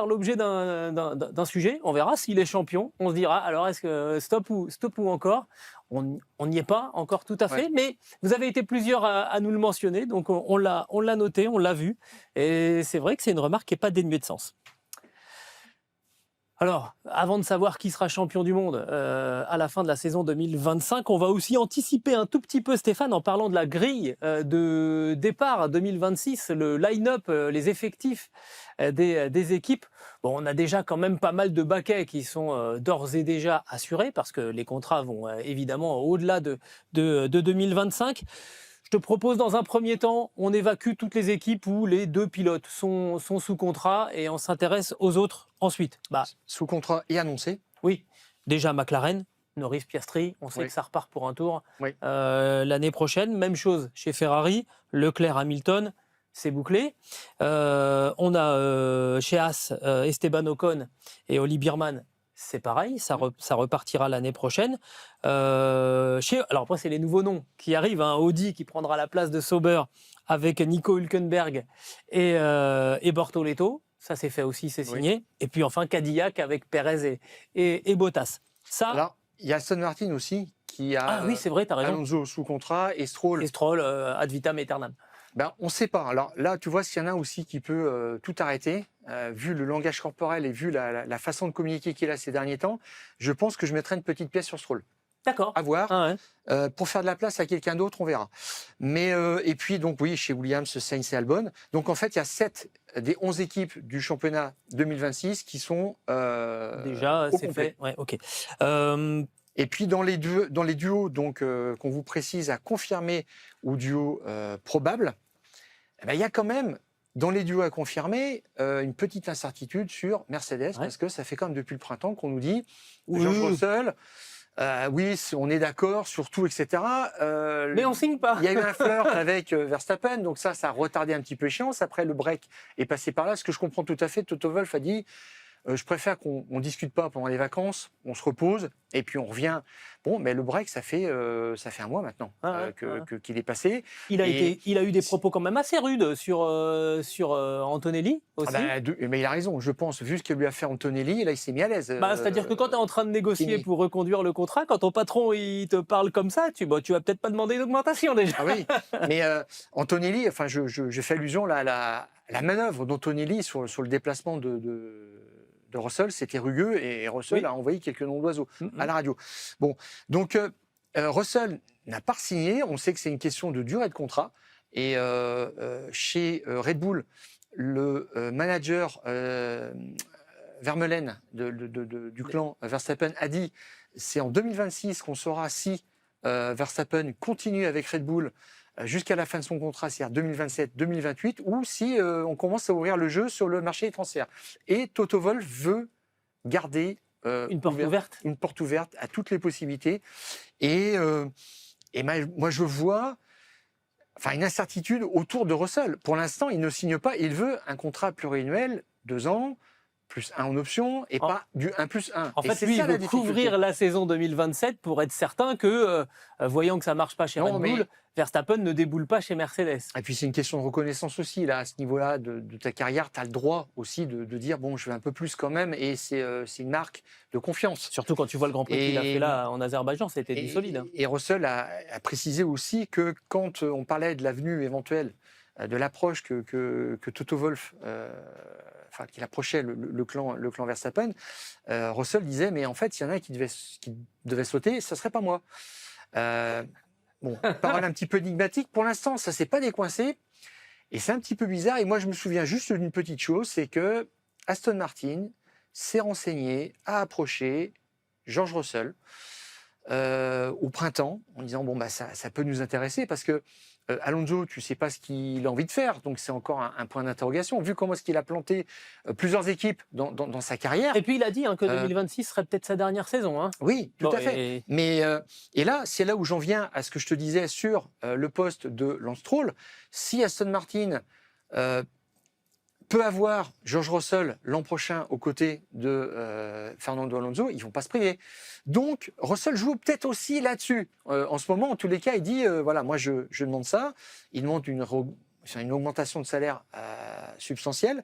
l'objet d'un sujet. On verra s'il est champion. On se dira alors est-ce que stop ou encore. On n'y est pas encore tout à fait, mais vous avez été plusieurs à nous le mentionner, donc on l'a noté, on l'a vu, et c'est vrai que c'est une remarque qui n'est pas dénuée de sens. Alors, avant de savoir qui sera champion du monde à la fin de la saison 2025, on va aussi anticiper un tout petit peu, Stéphane, en parlant de la grille de départ 2026, le line-up, les effectifs des équipes. Bon, on a déjà quand même pas mal de baquets qui sont d'ores et déjà assurés, parce que les contrats vont évidemment au-delà de 2025. Je te propose dans un premier temps, on évacue toutes les équipes où les deux pilotes sont sous contrat et on s'intéresse aux autres ensuite. Sous contrat et annoncé. Oui, déjà McLaren, Norris, Piastri, on sait que ça repart pour un tour l'année prochaine. Même chose chez Ferrari, Leclerc, Hamilton, c'est bouclé. On a chez Haas, Esteban Ocon et Oli Biermann. C'est pareil, ça repartira l'année prochaine. Alors après, c'est les nouveaux noms qui arrivent. Audi qui prendra la place de Sauber avec Nico Hülkenberg et Bortoleto. Ça, c'est fait aussi, c'est signé. Et puis enfin, Cadillac avec Perez et Bottas. Alors, il y a Aston Martin aussi qui a oui, c'est vrai, t'as raison. Alonso sous contrat et Stroll. Et Stroll, ad vitam aeternam. On ne sait pas. Alors là, tu vois, s'il y en a aussi qui peut tout arrêter, vu le langage corporel et vu la façon de communiquer qu'il a ces derniers temps, je pense que je mettrai une petite pièce sur Stroll. D'accord. À voir. Pour faire de la place à quelqu'un d'autre, on verra. Mais, et puis, donc oui, chez Williams, Sainz et Albon. Donc en fait, il y a 7 des 11 équipes du championnat 2026 qui sont déjà, c'est fait. Ouais, ok. Et puis dans les duos donc qu'on vous précise à confirmer ou duos probables, il y a quand même dans les duos à confirmer une petite incertitude sur Mercedes parce que ça fait quand même depuis le printemps qu'on nous dit George Russell. Oui, on est d'accord sur tout, etc. Mais on signe pas. Il y a eu un flirt avec Verstappen, donc ça a retardé un petit peu l'échéance. Après, le break est passé par là. Ce que je comprends tout à fait, Toto Wolff a dit je préfère qu'on ne discute pas pendant les vacances, on se repose et puis on revient. Bon, mais le break, ça fait un mois maintenant qu'il est passé. Il a eu des propos quand même assez rudes sur Antonelli aussi. Mais il a raison, je pense, vu ce que lui a fait Antonelli, là il s'est mis à l'aise. C'est-à-dire que quand tu es en train de négocier pour reconduire le contrat, quand ton patron il te parle comme ça, tu vas peut-être pas demander une augmentation déjà. Ah oui, mais Antonelli, enfin je fais allusion là, à la manœuvre d'Antonelli sur le déplacement de Russell, c'était rugueux et Russell a envoyé quelques noms d'oiseaux à la radio. Bon, donc Russell n'a pas signé. On sait que c'est une question de durée de contrat. Et chez Red Bull, le manager Vermeulen du clan Verstappen a dit c'est en 2026 qu'on saura si Verstappen continue avec Red Bull jusqu'à la fin de son contrat, c'est-à-dire 2027-2028, ou si on commence à ouvrir le jeu sur le marché des transferts. Et Toto Wolff veut garder une porte ouverte à toutes les possibilités. Et moi, je vois une incertitude autour de Russell. Pour l'instant, il ne signe pas. Il veut un contrat pluriannuel, 2 ans, plus 1 en option, et pas du 1+1. En fait, lui, il veut couvrir la saison 2027 pour être certain que, voyant que ça ne marche pas chez Red Bull, Verstappen ne déboule pas chez Mercedes. Et puis, c'est une question de reconnaissance aussi. Là, à ce niveau-là de ta carrière, tu as le droit aussi de dire, bon, je veux un peu plus quand même, et c'est une marque de confiance. Surtout quand tu vois le Grand Prix qu'il a fait là en Azerbaïdjan, c'était du solide. Et Russell a précisé aussi que quand on parlait de l'avenue éventuelle, de l'approche que Toto Wolff qu'il approchait le clan Verstappen, Russell disait mais en fait s'il y en a un qui devait sauter, ce serait pas moi. Bon, parole un petit peu énigmatique. Pour l'instant, ça s'est pas décoincé et c'est un petit peu bizarre. Et moi, je me souviens juste d'une petite chose, c'est que Aston Martin s'est renseigné, a approché George Russell au printemps en disant bon bah ça peut nous intéresser parce que Alonso, tu sais pas ce qu'il a envie de faire, donc c'est encore un point d'interrogation. Vu comment est-ce qu'il a planté plusieurs équipes dans sa carrière. Et puis il a dit que 2026 serait peut-être sa dernière saison. Hein. Oui, tout à fait. Mais et là, c'est là où j'en viens à ce que je te disais sur le poste de Lance Stroll. Si Aston Martin peut avoir George Russell l'an prochain aux côtés de Fernando Alonso, ils vont pas se priver. Donc Russell joue peut-être aussi là-dessus. En ce moment, en tous les cas, il dit voilà, moi je demande ça. Il demande une augmentation de salaire substantielle.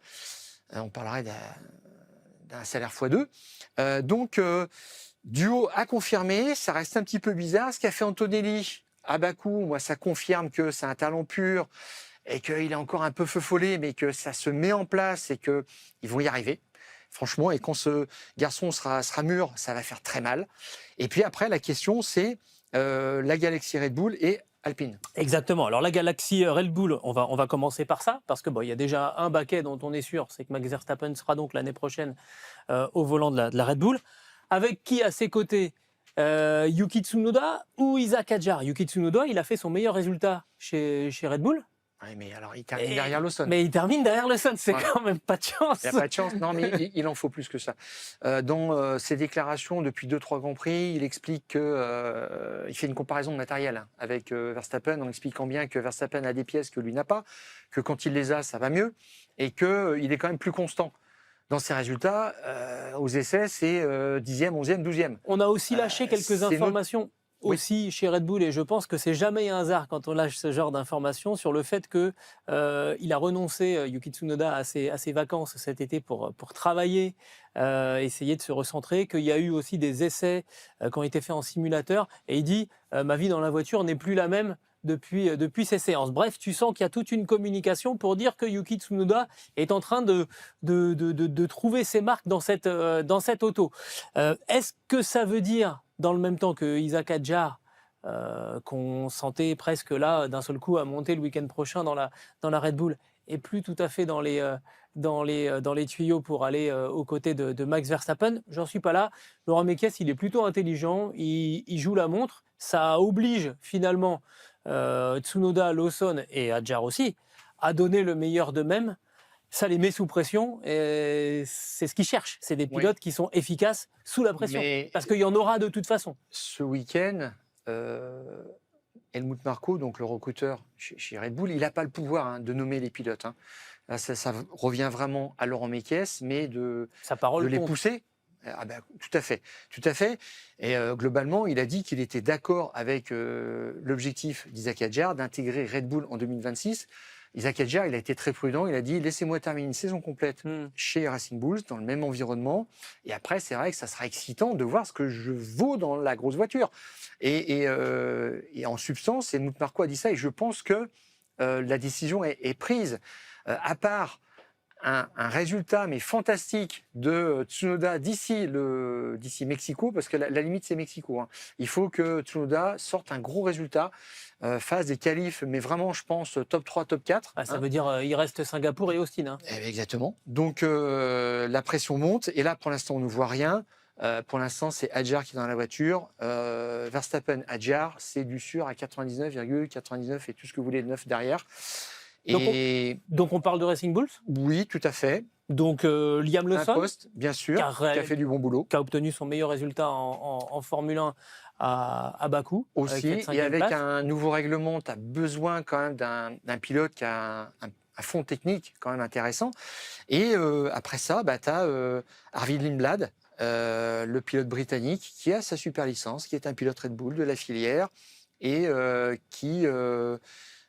On parlerait d'un salaire x2. Donc duo à confirmer, ça reste un petit peu bizarre. Ce qu'a fait Antonelli à Bakou, moi ça confirme que c'est un talent pur et qu'il est encore un peu feu follet, mais que ça se met en place et qu'ils vont y arriver. Franchement, et quand ce garçon sera mûr, ça va faire très mal. Et puis après, la question, c'est la galaxie Red Bull et Alpine. Exactement. Alors la galaxie Red Bull, on va commencer par ça, parce que il y a déjà un baquet dont on est sûr, c'est que Max Verstappen sera donc l'année prochaine au volant de la Red Bull. Avec qui à ses côtés Yuki Tsunoda ou Isaac Hadjar. Yuki Tsunoda, il a fait son meilleur résultat chez Red Bull. Oui, mais alors il termine derrière Lawson. Mais il termine derrière Lawson, c'est quand même pas de chance. Il n'y a pas de chance, non, mais il en faut plus que ça. Dans ses déclarations depuis 2-3 Grands Prix, il explique que il fait une comparaison de matériel avec Verstappen, en expliquant bien que Verstappen a des pièces que lui n'a pas, que quand il les a, ça va mieux, et qu'il est quand même plus constant. Dans ses résultats, aux essais, c'est 10e, 11e, 12e. On a aussi lâché quelques informations aussi chez Red Bull, et je pense que c'est jamais un hasard quand on lâche ce genre d'informations sur le fait que il a renoncé, Yuki Tsunoda, à ses vacances cet été pour travailler, essayer de se recentrer, qu'il y a eu aussi des essais qui ont été faits en simulateur, et il dit ma vie dans la voiture n'est plus la même depuis ces séances. Bref, tu sens qu'il y a toute une communication pour dire que Yuki Tsunoda est en train de trouver ses marques dans cette auto. Est-ce que ça veut dire, dans le même temps que Isaac Hadjar, qu'on sentait presque là, d'un seul coup, à monter le week-end prochain dans la Red Bull, et plus tout à fait dans les tuyaux pour aller aux côtés de Max Verstappen? J'en suis pas là. Laurent Mekies, il est plutôt intelligent, il joue la montre. Ça oblige finalement Tsunoda, Lawson et Hadjar aussi à donner le meilleur d'eux-mêmes. Ça les met sous pression et c'est ce qu'ils cherchent. C'est des pilotes qui sont efficaces sous la pression. Parce qu'il y en aura de toute façon. Ce week-end, Helmut Marko, donc le recruteur chez Red Bull, il n'a pas le pouvoir de nommer les pilotes. Là, ça revient vraiment à Laurent Mekies, mais de les pousser. Ah ben, tout à fait. Et globalement, il a dit qu'il était d'accord avec l'objectif d'Isaac Hadjar d'intégrer Red Bull en 2026. Isaac Hadjar, il a été très prudent. Il a dit laissez-moi terminer une saison complète chez Racing Bulls dans le même environnement. Et après, c'est vrai que ça sera excitant de voir ce que je vaux dans la grosse voiture. Et en substance, Helmut Marko a dit ça. Et je pense que la décision est prise. À part un résultat mais fantastique de Tsunoda d'ici Mexico, parce que la limite c'est Mexico. Il faut que Tsunoda sorte un gros résultat, fasse des qualifs, mais vraiment je pense top 3, top 4. Ça veut dire il reste Singapour et Austin. Exactement. Donc la pression monte et là pour l'instant on ne voit rien. Pour l'instant c'est Hadjar qui est dans la voiture. Verstappen, Hadjar, c'est du sûr à 99,99 et tout ce que vous voulez de neuf derrière. Donc on parle de Racing Bulls? Oui, tout à fait. Donc Liam Lawson, poste, bien sûr, qui a fait du bon boulot. Qui a obtenu son meilleur résultat en Formule 1 à Bakou. Aussi, et avec un nouveau règlement, tu as besoin quand même d'un pilote qui a un fond technique quand même intéressant. Et après ça, tu as Arvid Lindblad, le pilote britannique, qui a sa super licence, qui est un pilote Red Bull de la filière et qui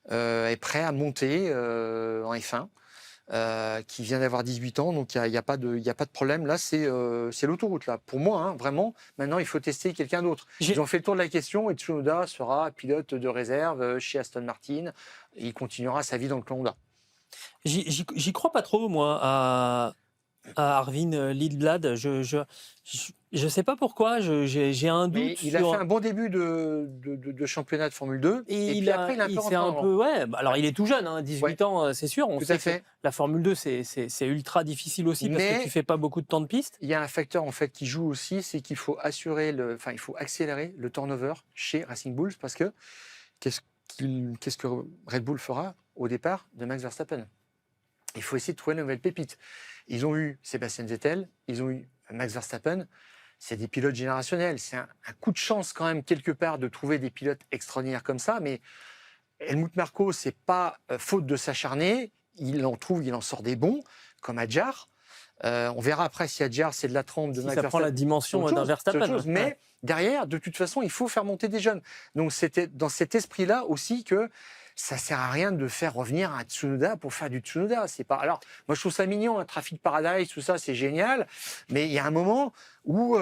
est prêt à monter en F1, qui vient d'avoir 18 ans, donc il n'y a pas de problème. Là, c'est l'autoroute. Là. Pour moi, vraiment, maintenant, il faut tester quelqu'un d'autre. Ils ont fait le tour de la question et Tsunoda sera pilote de réserve chez Aston Martin. Et il continuera sa vie dans le clan Honda. J'y crois pas trop, moi, à Arvin Lindblad. Je sais pas pourquoi, j'ai un doute Mais il a sur. fait un bon début de championnat de Formule 2. Et Et puis après, il a un peu il s'est rentré un en rang. peu, ouais. Alors il est tout jeune, hein, 18 ans, c'est sûr. On Tout sait à que fait. la Formule 2, c'est ultra difficile aussi parce que Mais tu fais pas beaucoup de temps de piste. il y a un facteur en fait qui joue aussi, c'est qu'il faut il faut accélérer le turnover chez Racing Bulls parce que qu'est-ce que Red Bull fera au départ de Max Verstappen? Il faut essayer de trouver une nouvelle pépite. Ils ont eu Sébastien Vettel, ils ont eu Max Verstappen. C'est des pilotes générationnels. C'est un coup de chance quand même quelque part de trouver des pilotes extraordinaires comme ça. Mais Helmut Marko, c'est pas faute de s'acharner. Il en sort des bons, comme Adjar. On verra après si Adjar c'est de la trempe de Si Max ça prend Verstappen. la dimension C'est autre d'un chose, Verstappen. c'est autre chose. Mais Ouais. derrière, de toute façon, il faut faire monter des jeunes. Donc c'était dans cet esprit-là aussi que ça sert à rien de faire revenir un Tsunoda pour faire du Tsunoda. C'est pas. Alors, moi, je trouve ça mignon, un Traffic Paradise, tout ça, c'est génial. Mais il y a un moment où,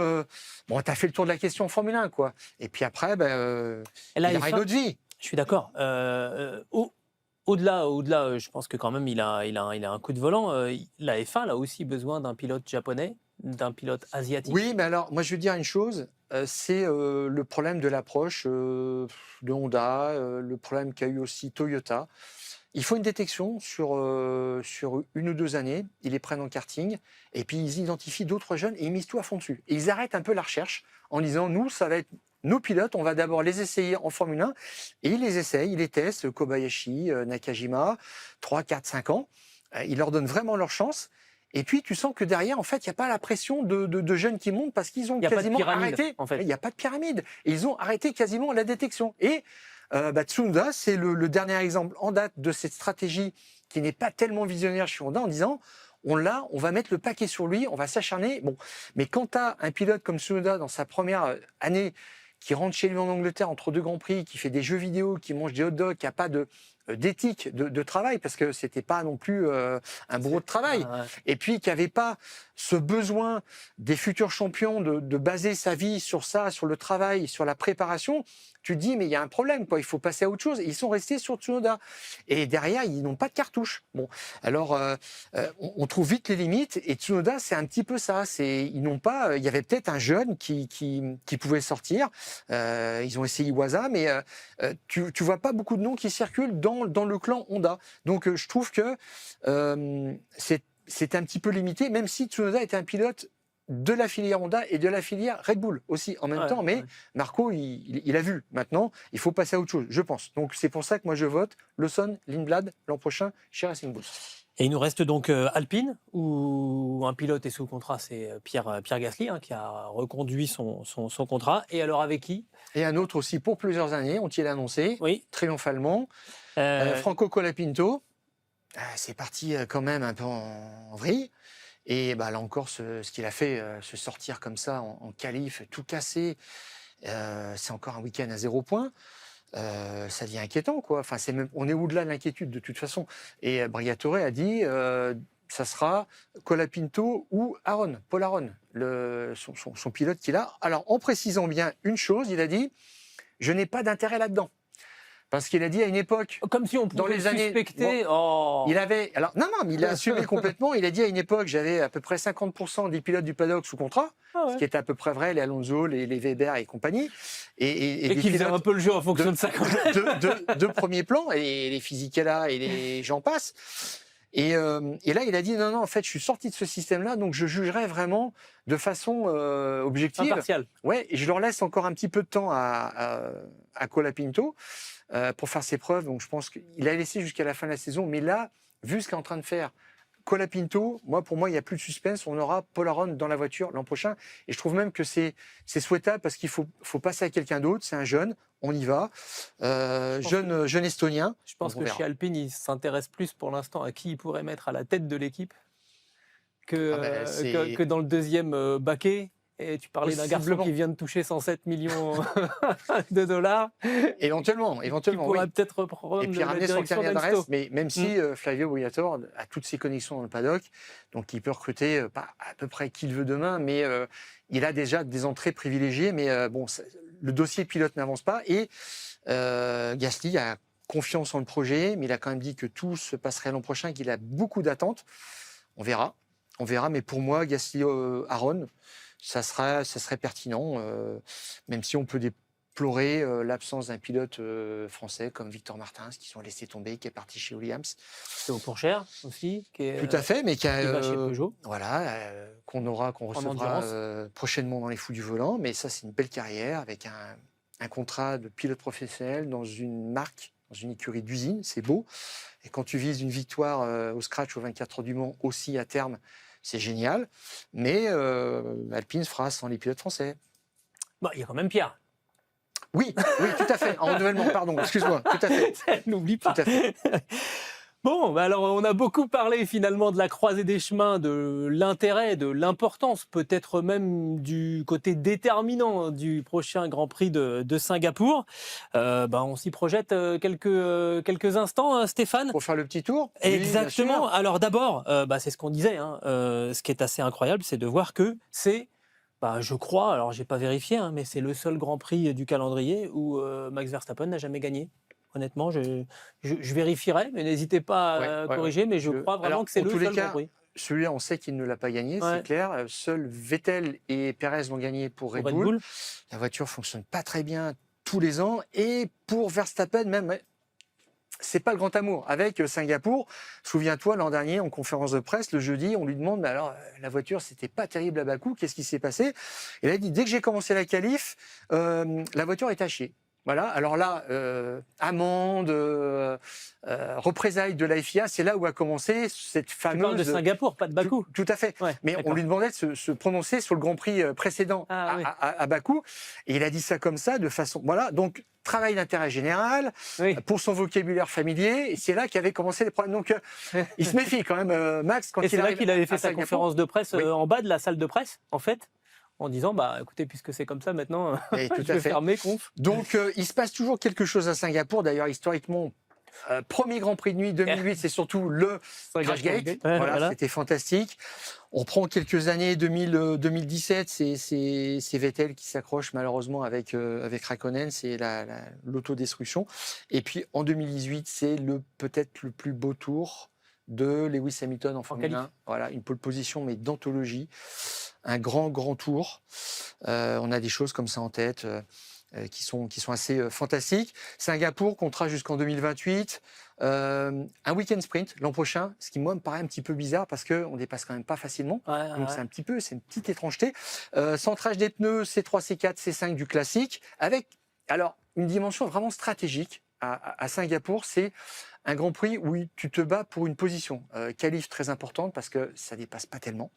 bon, t'as fait le tour de la question en Formule 1, quoi. Et puis après, Et là, il aura une autre vie. je suis d'accord. Au-delà, je pense que quand même il a un coup de volant. La F1 a aussi besoin d'un pilote japonais, d'un pilote asiatique. Oui, mais alors, moi, je veux dire une chose. C'est le problème de l'approche de Honda, le problème qu'a eu aussi Toyota. Il faut une détection sur 1 ou 2 années. Ils les prennent en karting et puis ils identifient d'autres jeunes et ils misent tout à fond dessus. Et ils arrêtent un peu la recherche en disant nous, ça va être nos pilotes, on va d'abord les essayer en Formule 1 et ils les essayent, ils les testent, Kobayashi, Nakajima, 3, 4, 5 ans. Ils leur donnent vraiment leur chance. Et puis tu sens que derrière, en fait, il n'y a pas la pression de jeunes qui montent parce qu'ils ont Il y a pas de quasiment pyramide, arrêté. en fait. Il n'y a pas de pyramide. Et ils ont arrêté quasiment la détection. Et Tsunoda, c'est le dernier exemple en date de cette stratégie qui n'est pas tellement visionnaire chez Honda en disant on va mettre le paquet sur lui, on va s'acharner. Bon, mais quand tu as un pilote comme Tsunoda dans sa première année qui rentre chez lui en Angleterre entre 2 grands prix, qui fait des jeux vidéo, qui mange des hot dogs, qui n'a pas d'éthique de travail parce que c'était pas non plus un bourreau de travail et puis qui avait pas ce besoin des futurs champions de baser sa vie sur ça, sur le travail, sur la préparation. Tu te dis mais il y a un problème quoi, il faut passer à autre chose. Et ils sont restés sur Tsunoda et derrière ils n'ont pas de cartouche. Bon, alors on trouve vite les limites et Tsunoda c'est un petit peu ça. Ils n'ont pas, il y avait peut-être un jeune qui pouvait sortir. Ils ont essayé Iwasa mais tu vois pas beaucoup de noms qui circulent dans le clan Honda. Donc je trouve que c'est un petit peu limité, même si Tsunoda était un pilote de la filière Honda et de la filière Red Bull aussi en même temps. Mais Marco, il a vu. Maintenant, il faut passer à autre chose, je pense. Donc c'est pour ça que moi je vote Lawson, Lindblad l'an prochain chez Racing Bulls. Et il nous reste donc Alpine, où un pilote est sous contrat, c'est Pierre Gasly, qui a reconduit son contrat. Et alors avec qui? Et un autre aussi pour plusieurs années, ont-ils annoncé, oui. Triomphalement. Franco Colapinto, c'est parti quand même un peu en vrille. Et là encore, ce qu'il a fait, se sortir comme ça en qualif, tout cassé, c'est encore un week-end à 0 points. Ça devient inquiétant, quoi. Enfin, on est au-delà de l'inquiétude de toute façon. Et Briatore a dit, ça sera Colapinto ou Paul Aron, son pilote qu'il a. Alors, en précisant bien une chose, il a dit, je n'ai pas d'intérêt là-dedans. Parce qu'il a dit à une époque, comme si on pouvait dans les années, suspecter. il avait, alors non, mais il a assumé complètement. Il a dit à une époque, j'avais à peu près 50% des pilotes du paddock sous contrat, ce qui était à peu près vrai, les Alonso, les Weber et compagnie, et qui faisaient un peu le jeu en fonction de ça. de premier plan, et les Fisichella et les j'en passe. Et là, il a dit non, en fait, je suis sorti de ce système-là, donc je jugerai vraiment de façon objective. Impartiale. Ouais, et je leur laisse encore un petit peu de temps à Colapinto pour faire ses preuves. Donc je pense qu'il a laissé jusqu'à la fin de la saison, mais là, vu ce qu'est en train de faire Colapinto, pour moi, il n'y a plus de suspense. On aura Paul Aron dans la voiture l'an prochain. Et je trouve même que c'est souhaitable parce qu'il faut passer à quelqu'un d'autre. C'est un jeune, on y va. Jeune estonien. Je pense que chez Alpine, il s'intéresse plus pour l'instant à qui il pourrait mettre à la tête de l'équipe que dans le deuxième baquet. Et tu parlais d'un garçon qui vient de toucher 107 millions de dollars. Éventuellement. Qui pourrait peut-être reprendre et puis ramener son carnet d'adresse. Mais même si Flavio Briatore a toutes ses connexions dans le paddock, donc il peut recruter pas à peu près qui il veut demain, mais il a déjà des entrées privilégiées. Mais le dossier pilote n'avance pas. Et Gasly a confiance en le projet, mais il a quand même dit que tout se passerait l'an prochain, qu'il a beaucoup d'attentes. On verra. On verra, mais pour moi, Gasly-Aaron, ça serait pertinent, même si on peut déplorer l'absence d'un pilote français comme Victor Martins, qui sont laissés tomber, qui est parti chez Williams. Théo Pourchère aussi, qui est, Tout à fait, mais qui va chez Peugeot. voilà, qu'on recevra prochainement dans les fous du volant. Mais ça, c'est une belle carrière avec un contrat de pilote professionnel dans une marque, dans une écurie d'usine. C'est beau. Et quand tu vises une victoire au scratch au 24 heures du Mans aussi à terme, c'est génial. Mais Alpine fera sans les pilotes français. Bah, il y a quand même Pierre. Oui, tout à fait. En renouvellement, pardon, excuse-moi, tout à fait. N'oublie pas. Tout à fait. Bon, bah alors on a beaucoup parlé finalement de la croisée des chemins, de l'intérêt, de l'importance, peut-être même du côté déterminant du prochain Grand Prix de Singapour. On s'y projette quelques instants, hein, Stéphane. Pour faire le petit tour. Exactement. Oui, alors d'abord, c'est ce qu'on disait. Hein, ce qui est assez incroyable, c'est de voir que c'est, je crois, alors j'ai pas vérifié, hein, mais c'est le seul Grand Prix du calendrier où Max Verstappen n'a jamais gagné. Honnêtement, je vérifierai, mais n'hésitez pas à corriger, mais je crois vraiment que c'est le seul Grand Prix. Celui-là, on sait qu'il ne l'a pas gagné, c'est clair. Seuls Vettel et Perez l'ont gagné pour Red Bull. La voiture fonctionne pas très bien tous les ans. Et pour Verstappen, même, c'est pas le grand amour. Avec Singapour, souviens-toi, l'an dernier, en conférence de presse, le jeudi, on lui demande, mais alors, la voiture, c'était pas terrible à Bakou, qu'est-ce qui s'est passé? Et il a dit, dès que j'ai commencé la qualif, la voiture est à chier. Voilà, alors là, amende, représailles de la FIA, c'est là où a commencé cette fameuse... Tu parles de Singapour, pas de Bakou. Tout à fait. Ouais, mais on lui demandait de se prononcer sur le Grand Prix précédent à Bakou. Et il a dit ça comme ça, de façon... Voilà, donc travail d'intérêt général, pour son vocabulaire familier, et c'est là qu'avaient commencé les problèmes. Donc il se méfie quand même, Max, quand il arrive. Et c'est là qu'il avait fait sa conférence de presse en bas de la salle de presse, en fait, en disant, écoutez, puisque c'est comme ça maintenant, je vais faire mes confs. Donc, il se passe toujours quelque chose à Singapour. D'ailleurs, historiquement, premier Grand Prix de nuit 2008, c'est surtout le Crashgate. Voilà. C'était fantastique. On prend quelques années, 2017, c'est Vettel qui s'accroche malheureusement avec Raikkonen, c'est l'autodestruction. Et puis, en 2018, c'est peut-être le plus beau tour de Lewis Hamilton en Formule 1. Voilà, une pole position, mais d'anthologie. Un grand tour. On a des choses comme ça en tête qui sont assez fantastiques. Singapour, contrat jusqu'en 2028. Un week-end sprint l'an prochain, ce qui moi me paraît un petit peu bizarre parce qu'on dépasse quand même pas facilement. Donc c'est une petite étrangeté. Centrage des pneus C3, C4, C5 du classique, avec alors une dimension vraiment stratégique à Singapour, c'est un Grand Prix où tu te bats pour une position. Qualif très importante parce que ça dépasse pas tellement.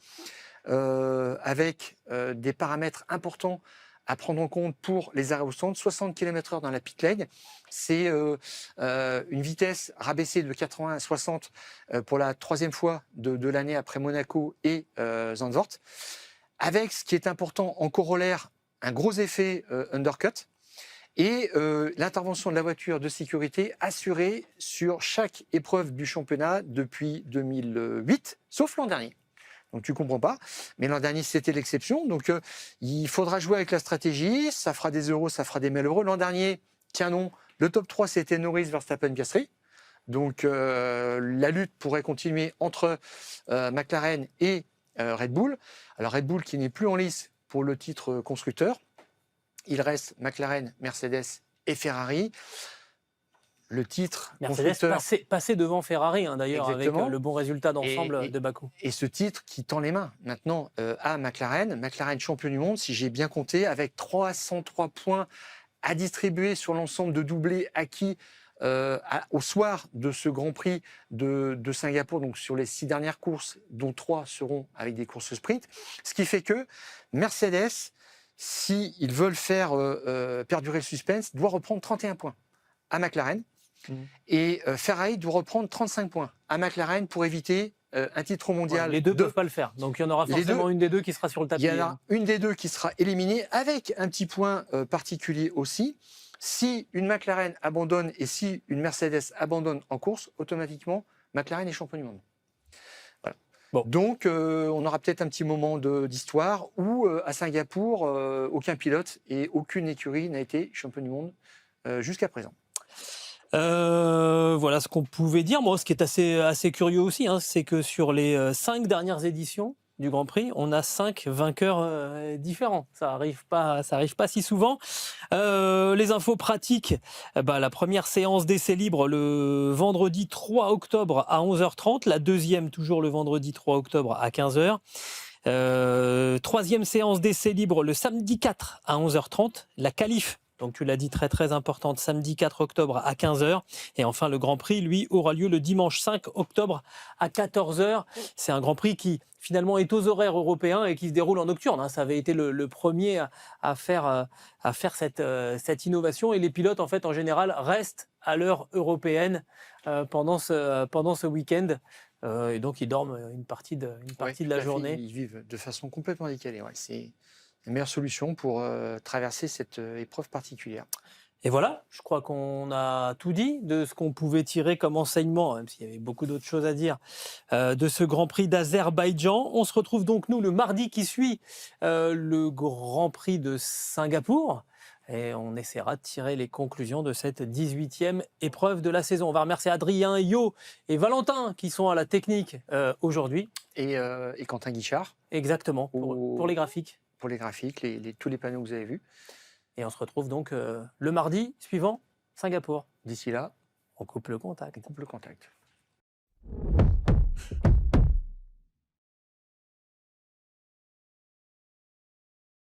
Avec des paramètres importants à prendre en compte pour les arrêts au stand. 60 km/h dans la pit lane, c'est une vitesse rabaissée de 80 à 60 pour la troisième fois de l'année après Monaco et Zandvoort. Avec ce qui est important en corollaire, un gros effet undercut et l'intervention de la voiture de sécurité assurée sur chaque épreuve du championnat depuis 2008, sauf l'an dernier. Donc tu comprends pas, mais l'an dernier c'était l'exception. Donc il faudra jouer avec la stratégie, ça fera des euros, ça fera des malheureux. L'an dernier, tiens non, le top 3 c'était Norris, Verstappen, Piastri. Donc la lutte pourrait continuer entre McLaren et Red Bull. Alors Red Bull qui n'est plus en lice pour le titre constructeur. Il reste McLaren, Mercedes et Ferrari. Le titre Mercedes passé devant Ferrari, hein, d'ailleurs, avec le bon résultat d'ensemble de Bakou. Et ce titre qui tend les mains maintenant à McLaren champion du monde, si j'ai bien compté, avec 303 points à distribuer sur l'ensemble de doublés acquis au soir de ce Grand Prix de Singapour, donc sur les 6 dernières courses, dont 3 seront avec des courses sprint. Ce qui fait que Mercedes, s'ils veulent faire perdurer le suspense, doit reprendre 31 points à McLaren. Et Ferrari doit reprendre 35 points à McLaren pour éviter un titre mondial. Les deux ne peuvent pas le faire. Donc il y en aura forcément une des deux qui sera sur le tapis. Il y en a une des deux qui sera éliminée, avec un petit point particulier aussi. Si une McLaren abandonne et si une Mercedes abandonne en course, automatiquement, McLaren est champion du monde. Voilà. Bon. Donc on aura peut-être un petit moment d'histoire où à Singapour, aucun pilote et aucune écurie n'a été champion du monde jusqu'à présent. Voilà ce qu'on pouvait dire. Moi, ce qui est assez curieux aussi, hein, c'est que sur les 5 dernières éditions du Grand Prix, on a 5 vainqueurs différents. Ça arrive pas si souvent. Les infos pratiques, la première séance d'essai libre le vendredi 3 octobre à 11h30, la deuxième toujours le vendredi 3 octobre à 15h. Troisième séance d'essai libre le samedi 4 à 11h30, la qualif. Donc tu l'as dit, très très importante, samedi 4 octobre à 15h. Et enfin, le Grand Prix, lui, aura lieu le dimanche 5 octobre à 14h. C'est un Grand Prix qui, finalement, est aux horaires européens et qui se déroule en nocturne, hein. Ça avait été le premier à faire cette innovation. Et les pilotes, en fait, en général, restent à l'heure européenne pendant ce week-end. Et donc, ils dorment une partie de la journée. Ils vivent de façon complètement décalée. Ouais. C'est la meilleure solution pour traverser cette épreuve particulière. Et voilà, je crois qu'on a tout dit de ce qu'on pouvait tirer comme enseignement, même s'il y avait beaucoup d'autres choses à dire, de ce Grand Prix d'Azerbaïdjan. On se retrouve donc, nous, le mardi qui suit le Grand Prix de Singapour. Et on essaiera de tirer les conclusions de cette 18e épreuve de la saison. On va remercier Adrien, Yo et Valentin qui sont à la technique aujourd'hui. Et Quentin Guichard. Exactement, pour les graphiques. Pour les graphiques, tous les panneaux que vous avez vus. Et on se retrouve donc le mardi suivant, Singapour. D'ici là, on coupe le contact. on coupe le contact.